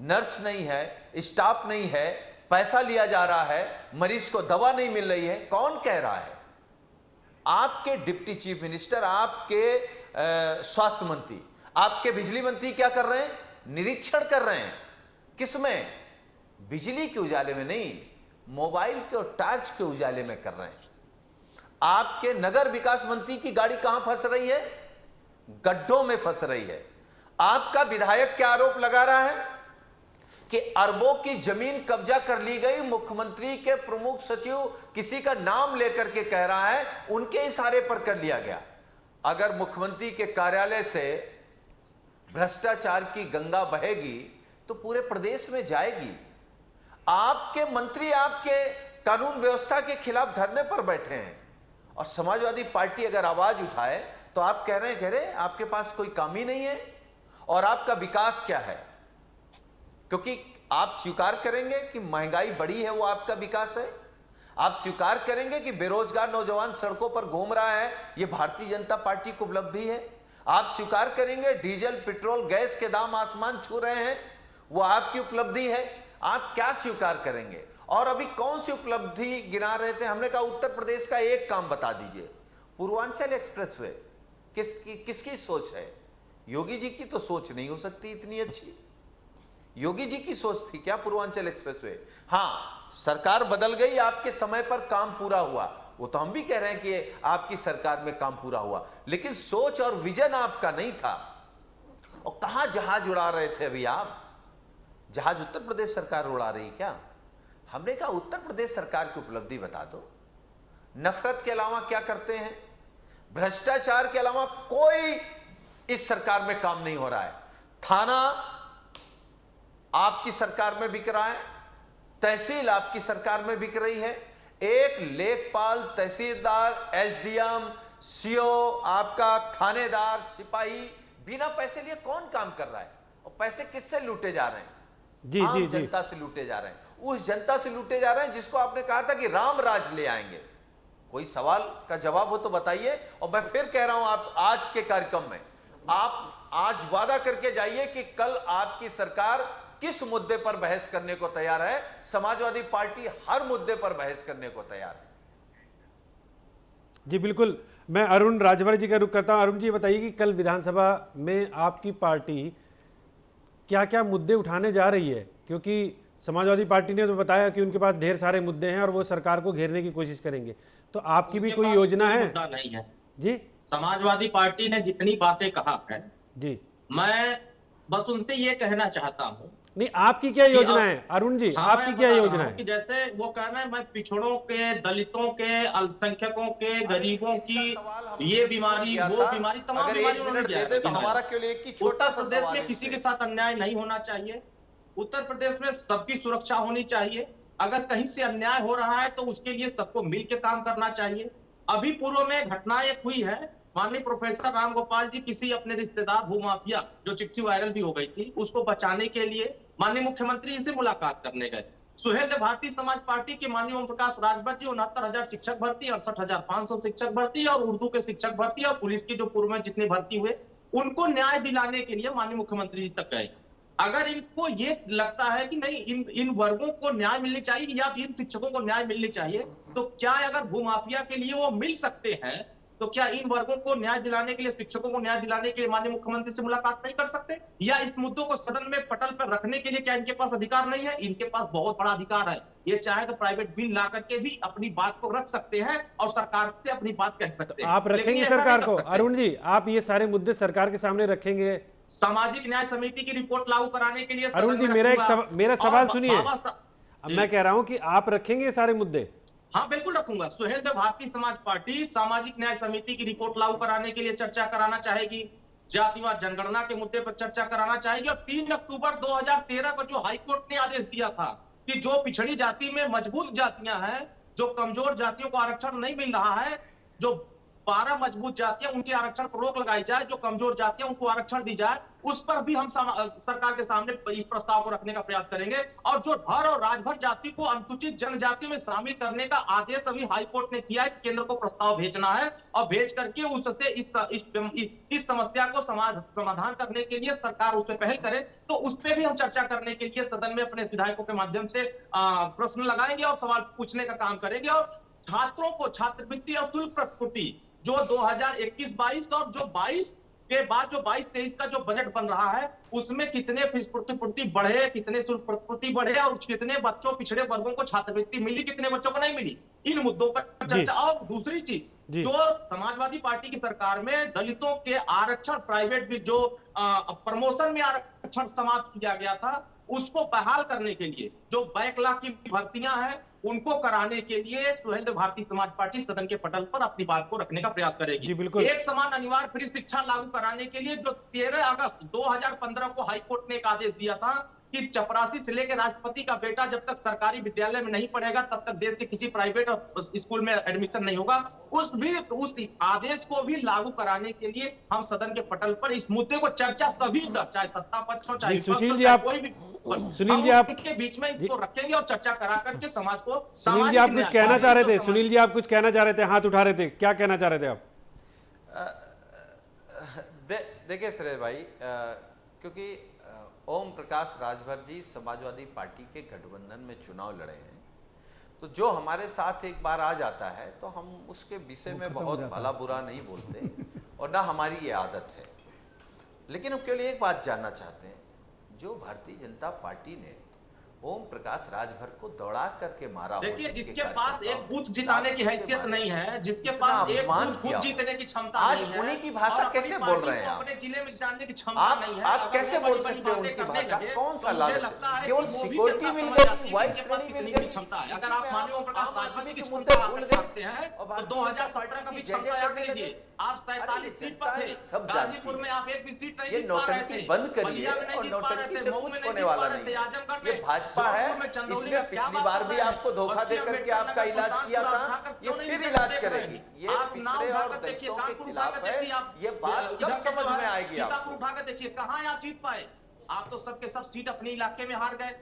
नर्स नहीं है, स्टाफ नहीं है, पैसा लिया जा रहा है, मरीज को दवा नहीं मिल रही है। कौन कह रहा है? आपके डिप्टी चीफ मिनिस्टर, आपके स्वास्थ्य मंत्री, आपके बिजली मंत्री क्या कर रहे हैं? निरीक्षण कर रहे हैं। किसमें? बिजली के उजाले में नहीं, मोबाइल के और टॉर्च के उजाले में कर रहे हैं। आपके नगर विकास मंत्री की गाड़ी कहां फंस रही है? गड्ढों में फंस रही है। आपका विधायक क्या आरोप लगा रहा है कि अरबों की जमीन कब्जा कर ली गई। मुख्यमंत्री के प्रमुख सचिव किसी का नाम लेकर के कह रहा है उनके इशारे पर कर लिया गया। अगर मुख्यमंत्री के कार्यालय से भ्रष्टाचार की गंगा बहेगी तो पूरे प्रदेश में जाएगी। आपके मंत्री आपके कानून व्यवस्था के खिलाफ धरने पर बैठे हैं, और समाजवादी पार्टी अगर आवाज उठाए तो आप कह रहे हैं आपके पास कोई काम ही नहीं है। और आपका विकास क्या है? क्योंकि आप स्वीकार करेंगे कि महंगाई बढ़ी है, वो आपका विकास है। आप स्वीकार करेंगे कि बेरोजगार नौजवान सड़कों पर घूम रहा है, ये भारतीय जनता पार्टी की उपलब्धि है। आप स्वीकार करेंगे डीजल, पेट्रोल, गैस के दाम आसमान छू रहे हैं, वो आपकी उपलब्धि है। आप क्या स्वीकार करेंगे? और अभी कौन सी उपलब्धि गिना रहे थे? हमने कहा उत्तर प्रदेश का एक काम बता दीजिए। पूर्वांचल एक्सप्रेसवे किसकी सोच है? योगी जी की तो सोच नहीं हो सकती इतनी अच्छी। योगी जी की सोच थी क्या पूर्वांचल एक्सप्रेसवे? हाँ, सरकार बदल गई, आपके समय पर काम पूरा हुआ, वो तो हम भी कह रहे हैं कि आपकी सरकार में काम पूरा हुआ, लेकिन सोच और विजन आपका नहीं था। और कहां जहाज उड़ा रहे थे अभी आप? जहाज उत्तर प्रदेश सरकार उड़ा रही क्या? हमने कहा उत्तर प्रदेश सरकार की उपलब्धि बता दो। नफरत के अलावा क्या करते हैं? भ्रष्टाचार के अलावा कोई इस सरकार में काम नहीं हो रहा है। थाना आपकी सरकार में बिक रहा है, तहसील आपकी सरकार में बिक रही है। एक लेखपाल, तहसीलदार, एसडीएम, सीओ, आपका थानेदार, सिपाही बिना पैसे लिए कौन काम कर रहा है? और पैसे किससे लूटे जा रहे हैं? आम जनता से लूटे जा रहे हैं। उस जनता से लूटे जा रहे हैं जिसको आपने कहा था कि राम राज ले आएंगे। कोई सवाल का जवाब हो तो बताइए। और मैं फिर कह रहा हूं, आप आज के कार्यक्रम में आप आज वादा करके जाइए कि कल आपकी सरकार किस मुद्दे पर बहस करने को तैयार है? समाजवादी पार्टी हर मुद्दे पर बहस करने को तैयार है। जी बिल्कुल, मैं अरुण राजभर जी का रुख करता हूं। अरुण जी बताइए कि कल विधानसभा में आपकी पार्टी क्या क्या मुद्दे उठाने जा रही है, क्योंकि समाजवादी पार्टी ने तो बताया कि उनके पास ढेर सारे मुद्दे हैं और वो सरकार को घेरने की कोशिश करेंगे, तो आपकी भी कोई योजना है? मुद्दा नहीं है जी, समाजवादी पार्टी ने जितनी बातें कहा है, जी मैं बस उनसे ये कहना चाहता हूं। नहीं, आपकी क्या योजना है अरुण जी? हाँ, आपकी मैं क्या बता रहा योजना हूं है? कि जैसे वो कह रहे हैं मैं पिछड़ों के, दलितों के, अल्पसंख्यकों के, गरीबों की ये बीमारी, वो बीमारी, तमाम अगर बीमारी एक उन्होंने मिनट दे दे तो हमारा केवल एक ही छोटा सा उत्तर प्रदेश सवाल में है किसी इनसे। के साथ अन्याय नहीं होना चाहिए। उत्तर प्रदेश में सबकी सुरक्षा होनी चाहिए। अगर कहीं से अन्याय हो रहा है तो उसके लिए सबको मिलकर काम करना चाहिए। अभी पूर्व में घटना एक हुई है, माननीय प्रोफेसर राम गोपाल जी किसी अपने रिश्तेदार भूमाफिया, जो चिट्ठी वायरल भी हो गई थी, उसको बचाने के लिए माननीय मुख्यमंत्री से मुलाकात करने गए। सुहेलदेव भारतीय समाज पार्टी के माननीय ओम प्रकाश राजभर जी 69,000 शिक्षक भर्ती, 68,500 शिक्षक भर्ती और उर्दू के शिक्षक भर्ती और पुलिस की जो पूर्व में जितने भर्ती हुए, उनको न्याय दिलाने के लिए माननीय मुख्यमंत्री जी तक गए। अगर इनको ये लगता है कि नहीं इन वर्गों को न्याय मिलनी चाहिए या इन शिक्षकों को न्याय मिलनी चाहिए, तो क्या अगर भूमाफिया के लिए वो मिल सकते हैं, तो क्या इन वर्गों को न्याय दिलाने के लिए, शिक्षकों को न्याय दिलाने के लिए माननीय मुख्यमंत्री से मुलाकात नहीं कर सकते? या इस मुद्दों को सदन में पटल पर रखने के लिए क्या इनके पास अधिकार नहीं है? इनके पास बहुत बड़ा अधिकार है। ये चाहे तो प्राइवेट बिल ला करके भी अपनी बात को रख सकते हैं और सरकार से अपनी बात कह सकते हैं। आप रखेंगे सरकार को? अरुण जी, आप ये सारे मुद्दे सरकार के सामने रखेंगे? सामाजिक न्याय समिति की रिपोर्ट लागू कराने के लिए अरुण जी, मेरा सवाल सुनिए। अब मैं कह रहा हूं कि आप रखेंगे सारे मुद्दे? हाँ बिल्कुल रखूंगा। सुहेलदेव भारतीय समाज पार्टी सामाजिक न्याय समिति की रिपोर्ट लागू कराने के लिए चर्चा कराना चाहेगी, जातिवाद जनगणना के मुद्दे पर चर्चा कराना चाहेगी और 3 अक्टूबर 2013 को जो हाईकोर्ट ने आदेश दिया था कि जो पिछड़ी जाति में मजबूत जातियां हैं, जो कमजोर जातियों को आरक्षण नहीं मिल रहा है, जो 12 मजबूत जातियां उनके आरक्षण पर रोक लगाई जाए, जो कमजोर जातियां उनको आरक्षण दी जाए, उस पर भी हम सरकार के सामने इस प्रस्ताव को रखने का प्रयास करेंगे। और जो धर और राजभर जाति को अनुसूचित जनजाति में शामिल करने का आदेश अभी हाईकोर्ट ने किया है कि केंद्र को प्रस्ताव भेजना है और भेज करके उससे इस समस्या को समाधान करने के लिए सरकार उस पर पहल करे, तो उस पर भी हम चर्चा करने के लिए सदन में अपने विधायकों के माध्यम से प्रश्न लगाएंगे और सवाल पूछने का काम करेंगे। और छात्रों को छात्रवृत्ति और शुल्क प्रतिपूर्ति जो 2021-22 और जो 22 के बाद जो 22-23 का जो बजट बन रहा है, उसमें कितने फीस प्रतिपूर्ति बढ़े, कितने शुल्क प्रतिपूर्ति बढ़े और कितने बच्चों, पिछड़े वर्गों को छात्रवृत्ति मिली, कितने बच्चों को नहीं मिली, इन मुद्दों पर चर्चा। और दूसरी चीज, जो समाजवादी पार्टी की सरकार में दलितों के आरक्षण, प्राइवेट भी जो प्रमोशन में आरक्षण समाप्त किया गया था, उसको बहाल करने के लिए जो बैकलॉग की भर्तियां हैं उनको कराने के लिए सुहेलदेव भारतीय समाज पार्टी सदन के पटल पर अपनी बात को रखने का प्रयास करेगी। एक समान अनिवार्य फ्री शिक्षा लागू कराने के लिए जो 13 अगस्त 2015 को हाईकोर्ट ने एक आदेश दिया था कि चपरासी से लेकर राष्ट्रपति का बेटा जब तक सरकारी विद्यालय में नहीं पढ़ेगा तब तक देश के किसी प्राइवेट स्कूल में एडमिशन नहीं होगा, उस आदेश को भी लागू कराने के लिए हम सदन के पटल पर इस मुद्दे को चर्चा सभी चाहे सत्ता पक्ष हो चाहे सुशील जी, आप कोई भी सुनील जी आप के बीच में इसको रखेंगे और चर्चा करा करके समाज को। सुनील जी आप कुछ कहना चाह रहे थे? सुनील जी आप कुछ कहना चाह रहे थे, हाथ उठा रहे थे, क्या कहना चाह रहे थे आप? देखिए सुरेश भाई, क्योंकि ओम प्रकाश राजभर जी समाजवादी पार्टी के गठबंधन में चुनाव लड़े हैं, तो जो हमारे साथ एक बार आ जाता है तो हम उसके विषय में बहुत भला बुरा नहीं बोलते और ना हमारी ये आदत है। लेकिन हम केवल एक बात जानना चाहते हैं, जो भारतीय जनता पार्टी ने ओम प्रकाश राजभर को दौड़ा करके मारा, देखिए जिसके पास एक बूथ जिताने की हैसियत नहीं है, जिसके पास एक बूथ जीतने की क्षमता नहीं है, आज उन्हीं की भाषा कैसे बोल रहे हैं आप? अपने जिले में जानने की क्षमता नहीं है, आप कैसे बोल सकते हैं उनकी भाषा? कौन सा लालच? केवल सिक्योरिटी मिल गई, वाइस श्रेणी मिल गई, क्षमता है। अगर आप माननीय ओम प्रकाश राजभर की क्षमता भूल सकते हैं तो 2017 का भी क्षमता याद कीजिए, आप 47 सीट पर थे, गाजीपुर में आप एक भी सीट नहीं जीत पा रहे थे, बंद करिए और नौटंकी से कुछ होने वाला नहीं। ये भाजपा है, इसने पिछली बार भी आपको धोखा देकर के आपका इलाज किया था, ये फिर इलाज करेगी। ये पिछड़े और दलितों के खिलाफ है, ये बात कब समझ में आएगी? आप उठा कर देखिए कहां आप जीत पाए, आप तो सबके सब सीट अपने इलाके में हार गए।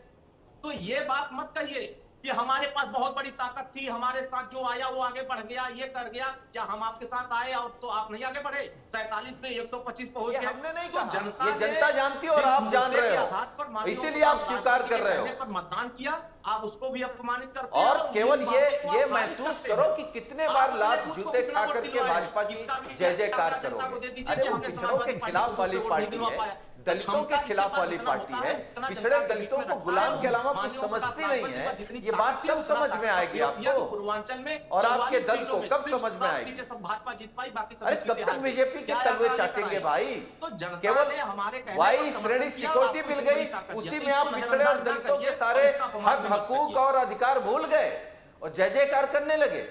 तो ये बात मत कहिए कि हमारे पास बहुत बड़ी ताकत थी, हमारे साथ जो आया वो आगे बढ़ गया, ये कर गया। क्या हम आपके साथ आए और तो आप नहीं आगे बढ़े? 47 से 125 पहुंच गए। हमने नहीं तो कहा, जनता ये जनता जानती है और आप जान रहे हो, इसीलिए आप स्वीकार कर रहे हो। पर मतदान किया, आप उसको भी अपमानित करते हैं। और केवल ये आप महसूस खारिज करो करते कि हैं। कितने आप बार लात मुझको जूते कितना खा वोट करके दिलवाया? भाजपा की इसका भी जय जयकार जनता को करोगे। दे दीजिए अरे कि वो हमने पिछड़ों के समाजवादी खिलाफ पार्टी वाली को पार्टी दिलवा है, पाया। दलितों के क्षमता खिलाफ जितना वाली जितना पार्टी होता है, उतना पिछड़े जनता के दलितों बीच को में गुलाम रखता के अलावा कुछ मान्यों का समझती ताकत नहीं है। जितनी ये बात ताकत कब उतना समझ में ताकत आएगी उपयोग किया आपको? कि पूर्वांचल में और आपके 44 दल सीटों को में कब सिर्फ समझ में 7 आएगी? सीटें सब भाजपा जीत पाई, बाकी अरे सभी कब सीटें तक हार गई। बीजेपी के क्या तलवे आपने चाटेंगे कराया? भाई? तो जनता केवल ने हमारे कहने वाई पर समर्थन श्रेणी किया और सिक्योरिटी आपको मिल इतनी गई, ताकत उसी दिया। में आप इसको पिछड़े और नजरअंदाज ना दलितों के करिए सारे और इसका अपमान हक भी मत हकूक करिए। और अधिकार भूल गए और जय जयकार करने लगे।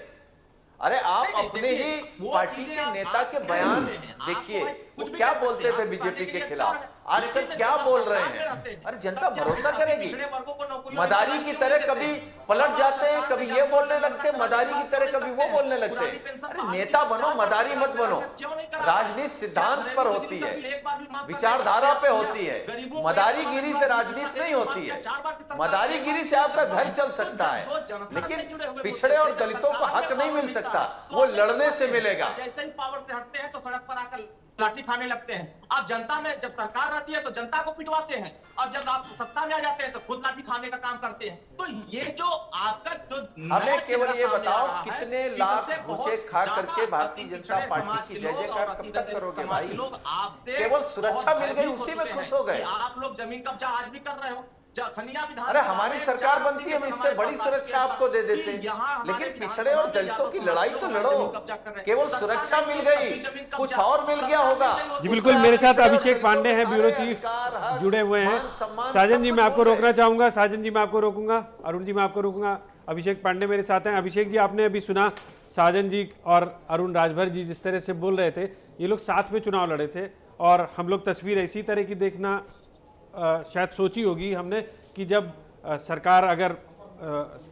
अरे आप नहीं, अपने देखिए, ही वो पार्टी चीजें के आप नेता के कह बयान रहे हैं। देखिए, आपको वो कुछ भी क्या कह सकते बोलते हैं, थे आप बीजेपी पार्टी के लिए खिलाफ, तैयार हैं। आजकल लेकिन क्या जब आप बोल रहे सरकार में हैं? रहते हैं, अरे जनता तब जब भरोसा आप करेगी। पिछड़े वर्गों को नौकरियों में मदारी शामिल की क्यों तरह नहीं कभी देते? पलट जब जाते हैं, आप कभी सरकार ये में बोलने जाकर लगते हैं, सरकार मदारी की तरह बात कभी वो करते हैं। बोलने लगते पुरानी हैं। पेंशन अरे बहाली नेता की बनो, 4 मदारी मत बनो। क्यों नहीं करा? राजनीति सिद्धांत क्या पर घरेलू होती बिजली है, का बिल एक बार भी माफ करने विचारधारा का पे प्रयास होती किया? है। गरीबों को मदारीगिरी एक से बार राजनीति नहीं होती है। 4 बार की सरकार मदारीगिरी से आपका घर चल सकता है, जो जनता से लेकिन जुड़े हुए पिछड़े और मुद्दे थे, दलितों को सरकार हक में नहीं पावर मिल मिलता सकता, है, तो वो अपने लड़ने लोगों से से मिलेगा। जैसे ही पावर से हटते हैं तो सड़क पर आकर लाठी खाने लगते हैं। आप जनता में जब सरकार रहती है तो जनता को पिटवाते हैं, और जब आप सत्ता में आ जाते हैं तो खुद लाठी खाने का काम करते हैं। तो ये जो आपका जो हमें केवल ये बताओ, कितने कितने लाख घूसे खा करके भारतीय जनता पार्टी की जय जयकार कब तक करोगे भाई? लोग आपसे केवल सुरक्षा मिल गई, भयभीत हो उसी में चुके खुश हैं हो गए। कि आप लोग जमीन कब्जा आज भी कर रहे हो। खनिया विधान अरे हमारी सरकार बनती है, हम इससे बड़ी सुरक्षा आपको दे देते हैं, लेकिन पिछड़े और दलितों की लड़ाई तो लड़ो। केवल सुरक्षा मिल गई, कुछ और मिल गया होगा। जी बिल्कुल, मेरे साथ अभिषेक पांडे हैं, ब्यूरो चीफ जुड़े हुए हैं। साजन जी मैं आपको रोकना चाहूंगा, साजन जी मैं आपको रोकूंगा, अरुण जी मैं आपको रोकूंगा, अभिषेक पांडे मेरे साथ हैं। अभिषेक जी, आपने अभी सुना साजन जी और अरुण राजभर जी जिस तरह से बोल रहे थे, ये लोग साथ में चुनाव लड़े थे, और हम लोग तस्वीर इसी तरह की देखना शायद सोची होगी हमने कि जब सरकार अगर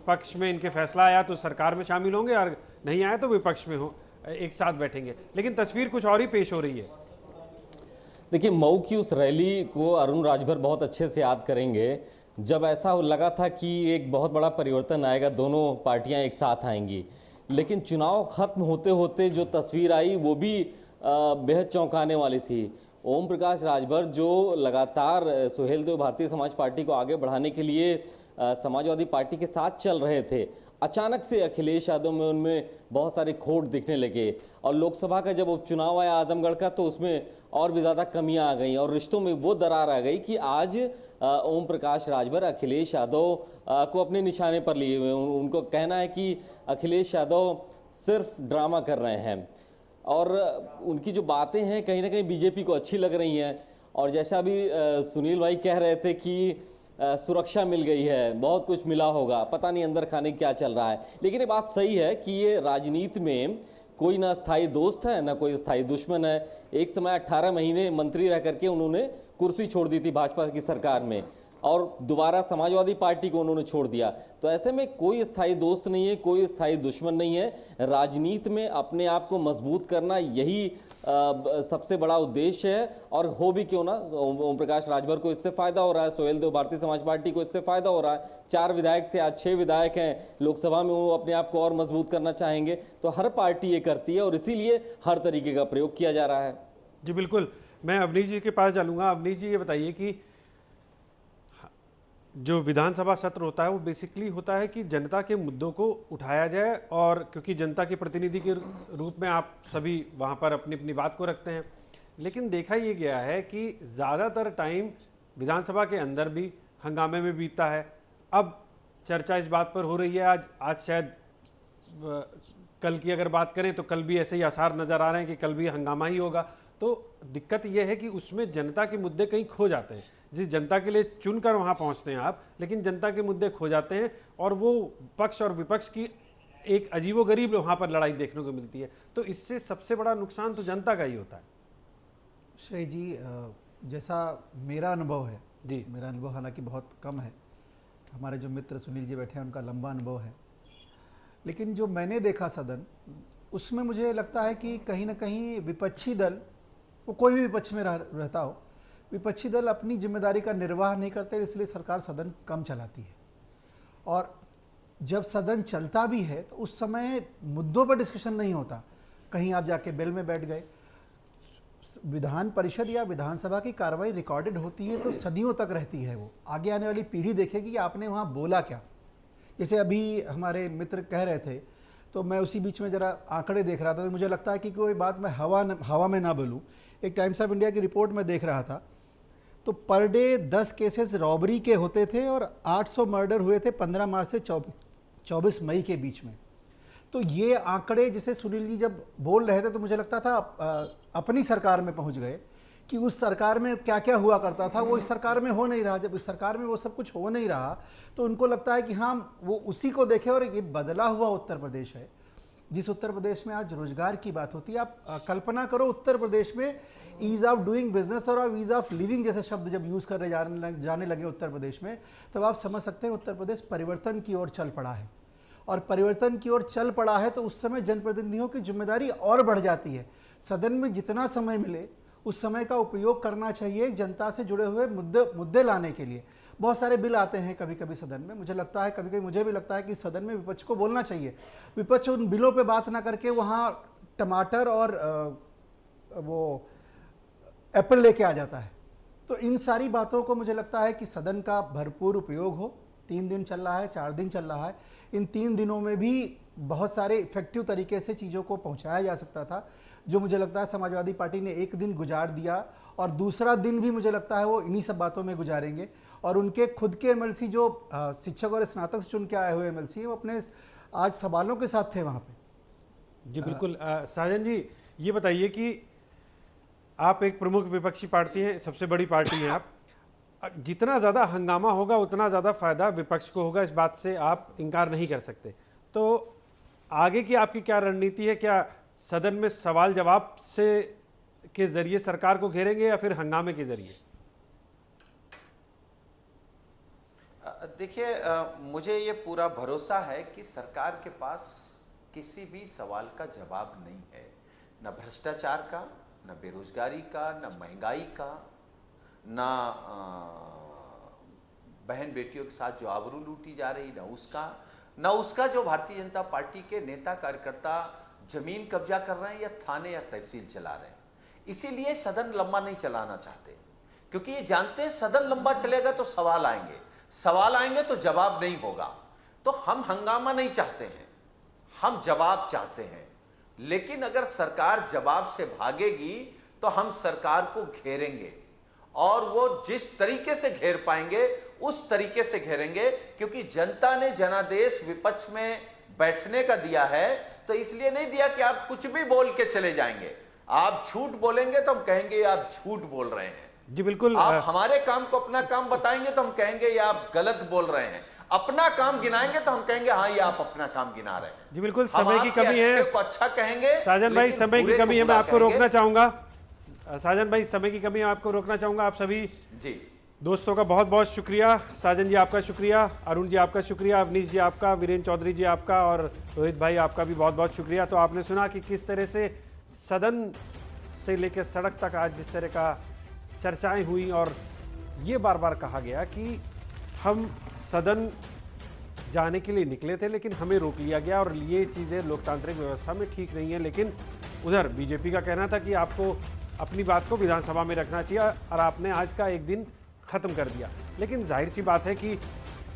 पक्ष में इनके फैसला आया तो सरकार में शामिल होंगे, और नहीं आया तो विपक्ष में हो, एक साथ बैठेंगे। लेकिन तस्वीर कुछ और ही पेश हो रही है। देखिए, मऊ की उस रैली को अरुण राजभर बहुत अच्छे से याद करेंगे, जब ऐसा लगा था कि एक बहुत बड़ा परिवर्तन आएगा, दोनों पार्टियां एक साथ आएंगी। लेकिन चुनाव खत्म होते होते जो तस्वीर आई वो भी बेहद चौंकाने वाली थी। ओम प्रकाश राजभर जो लगातार सुहेलदेव भारतीय समाज पार्टी को आगे बढ़ाने के लिए समाजवादी पार्टी के साथ चल रहे थे, अचानक से अखिलेश यादव में उनमें बहुत सारे खोट दिखने लगे, और लोकसभा का जब उपचुनाव आया आजमगढ़ का तो उसमें और भी ज़्यादा कमियां आ गई और रिश्तों में वो दरार आ गई कि आज ओम प्रकाश राजभर अखिलेश यादव को अपने निशाने पर लिए हुए। उनको कहना है कि अखिलेश यादव सिर्फ ड्रामा कर रहे हैं, और उनकी जो बातें हैं कहीं ना कहीं बीजेपी को अच्छी लग रही हैं। और जैसा अभी सुनील भाई कह रहे थे कि सुरक्षा मिल गई है, बहुत कुछ मिला होगा, पता नहीं अंदर खाने क्या चल रहा है। लेकिन ये बात सही है कि ये राजनीति में कोई ना स्थायी दोस्त है ना कोई स्थायी दुश्मन है। एक समय 18 महीने मंत्री रह करके उन्होंने कुर्सी छोड़ दी थी भाजपा की सरकार में, और दोबारा समाजवादी पार्टी को उन्होंने छोड़ दिया। तो ऐसे में कोई स्थायी दोस्त नहीं है, कोई स्थायी दुश्मन नहीं है। राजनीति में अपने आप को मजबूत करना यही सबसे बड़ा उद्देश्य है, और हो भी क्यों ना, ओम प्रकाश राजभर को इससे फायदा हो रहा है, सुहेलदेव भारतीय समाज पार्टी को इससे फायदा हो रहा है। 4 विधायक थे, आज 6 विधायक हैं लोकसभा में, वो अपने आप को और मजबूत करना चाहेंगे। तो हर पार्टी ये करती है और इसीलिए हर तरीके का प्रयोग किया जा रहा है। जी बिल्कुल, मैं अवनीश जी के पास चलूँगा। अवनीश जी, ये बताइए कि जो विधानसभा सत्र होता है वो बेसिकली होता है कि जनता के मुद्दों को उठाया जाए, और क्योंकि जनता के प्रतिनिधि के रूप में आप सभी वहाँ पर अपनी अपनी बात को रखते हैं, लेकिन देखा ये गया है कि ज़्यादातर टाइम विधानसभा के अंदर भी हंगामे में बीतता है। अब चर्चा इस बात पर हो रही है, आज शायद कल की अगर बात करें तो कल भी ऐसे ही आसार नज़र आ रहे हैं कि कल भी हंगामा ही होगा। तो दिक्कत यह है कि उसमें जनता के मुद्दे कहीं खो जाते हैं, जिस जनता के लिए चुनकर वहां पहुंचते हैं आप, लेकिन जनता के मुद्दे खो जाते हैं, और वो पक्ष और विपक्ष की एक अजीबोगरीब वहां पर लड़ाई देखने को मिलती है। तो इससे सबसे बड़ा नुकसान तो जनता का ही होता है। श्रेय जी, जैसा मेरा अनुभव है जी, मेरा अनुभव हालांकि बहुत कम है, हमारे जो मित्र सुनील जी बैठे हैं उनका लंबा अनुभव है, लेकिन जो मैंने देखा सदन, उसमें मुझे लगता है कि कहीं ना कहीं विपक्षी दल, वो कोई भी विपक्ष में रहता हो, विपक्षी दल अपनी जिम्मेदारी का निर्वाह नहीं करते, इसलिए सरकार सदन कम चलाती है। और जब सदन चलता भी है तो उस समय मुद्दों पर डिस्कशन नहीं होता, कहीं आप जाके बेल में बैठ गए। विधान परिषद या विधानसभा की कार्रवाई रिकॉर्डेड होती है तो सदियों तक रहती है, वो आगे आने वाली पीढ़ी देखेगी कि आपने वहाँ बोला क्या। जैसे अभी हमारे मित्र कह रहे थे तो मैं उसी बीच में ज़रा आंकड़े देख रहा था, तो मुझे लगता है कि कोई बात मैं हवा में ना बोलूँ। एक टाइम्स ऑफ इंडिया की रिपोर्ट में देख रहा था तो पर डे 10 केसेस रॉबरी के होते थे और 800 मर्डर हुए थे 15 मार्च से 24 मई के बीच में। तो ये आंकड़े जिसे सुनील जी जब बोल रहे थे तो मुझे लगता था अपनी सरकार में पहुंच गए कि उस सरकार में क्या क्या हुआ करता था वो इस सरकार में हो नहीं रहा। जब इस सरकार में वो सब कुछ हो नहीं रहा तो उनको लगता है कि हाँ वो उसी को देखें। और ये बदला हुआ उत्तर प्रदेश है, जिस उत्तर प्रदेश में आज रोजगार की बात होती है। आप कल्पना करो उत्तर प्रदेश में ईज़ ऑफ डूइंग बिजनेस और ईज़ ऑफ लिविंग जैसे शब्द जब यूज़ कर जाने लगे उत्तर प्रदेश में, तब आप समझ सकते हैं उत्तर प्रदेश परिवर्तन की ओर चल पड़ा है। और परिवर्तन की ओर चल पड़ा है तो उस समय जनप्रतिनिधियों की जिम्मेदारी और बढ़ जाती है। सदन में जितना समय मिले उस समय का उपयोग करना चाहिए जनता से जुड़े हुए मुद्दे लाने के लिए। बहुत सारे बिल आते हैं कभी कभी सदन में, मुझे लगता है कभी कभी मुझे भी लगता है कि सदन में विपक्ष को बोलना चाहिए। विपक्ष उन बिलों पे बात ना करके वहाँ टमाटर और वो एप्पल लेके आ जाता है। तो इन सारी बातों को मुझे लगता है कि सदन का भरपूर उपयोग हो। 3 दिन चल रहा है, 4 दिन चल रहा है, इन 3 दिनों में भी बहुत सारे इफेक्टिव तरीके से चीज़ों को पहुंचाया जा सकता था, जो मुझे लगता है समाजवादी पार्टी ने एक दिन गुजार दिया और दूसरा दिन भी मुझे लगता है वो इन्हीं सब बातों में गुजारेंगे। और उनके खुद के एमएलसी जो शिक्षक और स्नातक से चुन के आए हुए एमएलसी वो अपने आज सवालों के साथ थे वहाँ पे। जी बिल्कुल। साजन जी ये बताइए कि आप एक प्रमुख विपक्षी पार्टी हैं, सबसे बड़ी पार्टी हैं आप, जितना ज़्यादा हंगामा होगा उतना ज़्यादा फायदा विपक्ष को होगा, इस बात से आप इनकार नहीं कर सकते। तो आगे की आपकी क्या रणनीति है? क्या सदन में सवाल जवाब से के जरिए सरकार को घेरेंगे या फिर हंगामे के जरिए? देखिए, मुझे ये पूरा भरोसा है कि सरकार के पास किसी भी सवाल का जवाब नहीं है, न भ्रष्टाचार का, न बेरोजगारी का, न महंगाई का, ना बहन बेटियों के साथ जो आबरू लूटी जा रही, ना उसका जो भारतीय जनता पार्टी के नेता कार्यकर्ता जमीन कब्जा कर रहे हैं या थाने या तहसील चला रहे हैं। इसीलिए सदन लंबा नहीं चलाना चाहते, क्योंकि ये जानते हैं सदन लंबा चलेगा तो सवाल आएंगे तो जवाब नहीं होगा। तो हम हंगामा नहीं चाहते हैं, हम जवाब चाहते हैं। लेकिन अगर सरकार जवाब से भागेगी तो हम सरकार को घेरेंगे, और वो जिस तरीके से घेर पाएंगे उस तरीके से घेरेंगे, क्योंकि जनता ने जनादेश विपक्ष में बैठने का दिया है। तो इसलिए नहीं दिया कि आप कुछ भी बोल के चले जाएंगे। आप झूठ बोलेंगे तो हम कहेंगे आप झूठ बोल रहे हैं। जी बिल्कुल। आप हमारे काम को अपना काम बताएंगे तो हम कहेंगे ये आप गलत बोल रहे हैं। अपना काम गिनाएंगे तो हम कहेंगे हाँ ये आप अपना काम गिना रहे हैं। जी बिल्कुल, समय की कमी है, अच्छा कहेंगे। साजन भाई समय की कमी है, मैं आपको रोकना चाहूंगा। साजन भाई समय की कमी है, आपको रोकना चाहूंगा। आप सभी जी दोस्तों का बहुत बहुत शुक्रिया। साजन जी आपका शुक्रिया, अरुण जी आपका शुक्रिया, अवनीश जी आपका, वीरेंद्र चौधरी जी आपका, और रोहित भाई आपका भी बहुत बहुत शुक्रिया। तो आपने सुना कि किस तरह से सदन से लेकर सड़क तक आज जिस तरह का चर्चाएं हुई, और ये बार बार कहा गया कि हम सदन जाने के लिए निकले थे लेकिन हमें रोक लिया गया, और ये चीज़ें लोकतांत्रिक व्यवस्था में ठीक नहीं है। लेकिन उधर बीजेपी का कहना था कि आपको अपनी बात को विधानसभा में रखना चाहिए, और आपने आज का एक दिन ख़त्म कर दिया। लेकिन जाहिर सी बात है कि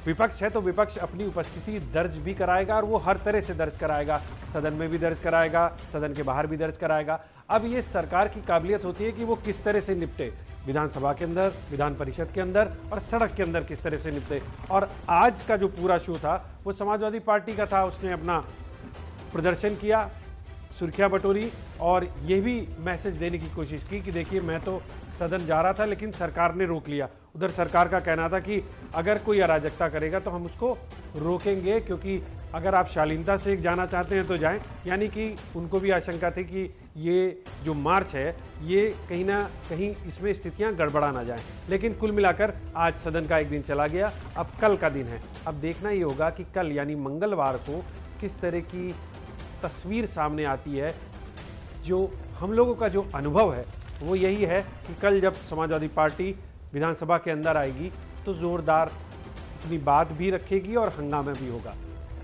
विपक्ष है तो विपक्ष अपनी उपस्थिति दर्ज भी कराएगा, और वो हर तरह से दर्ज कराएगा। सदन में भी दर्ज कराएगा, सदन के बाहर भी दर्ज कराएगा। अब ये सरकार की काबिलियत होती है कि वो किस तरह से निपटे, विधानसभा के अंदर, विधान परिषद के अंदर और सड़क के अंदर किस तरह से निपटे। और आज का जो पूरा शो था वो समाजवादी पार्टी का था। उसने अपना प्रदर्शन किया, सुर्खियां बटोरी, और ये भी मैसेज देने की कोशिश की कि देखिए मैं तो सदन जा रहा था लेकिन सरकार ने रोक लिया। उधर सरकार का कहना था कि अगर कोई अराजकता करेगा तो हम उसको रोकेंगे, क्योंकि अगर आप शालीनता से जाना चाहते हैं तो जाएं। यानी कि उनको भी आशंका थी कि ये जो मार्च है ये कहीं ना कहीं इसमें स्थितियां गड़बड़ा ना जाएं। लेकिन कुल मिलाकर आज सदन का एक दिन चला गया, अब कल का दिन है। अब देखना ये होगा कि कल यानी मंगलवार को किस तरह की तस्वीर सामने आती है। जो हम लोगों का जो अनुभव है वो यही है कि कल जब समाजवादी पार्टी विधानसभा के अंदर आएगी तो ज़ोरदार अपनी बात भी रखेगी और हंगामा भी होगा।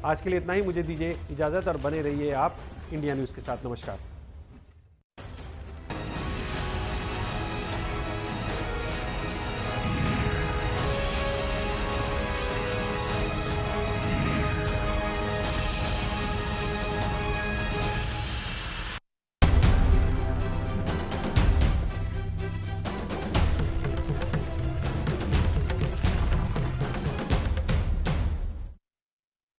आज के लिए इतना ही, मुझे दीजिए इजाज़त और बने रहिए आप इंडिया न्यूज़ के साथ। नमस्कार।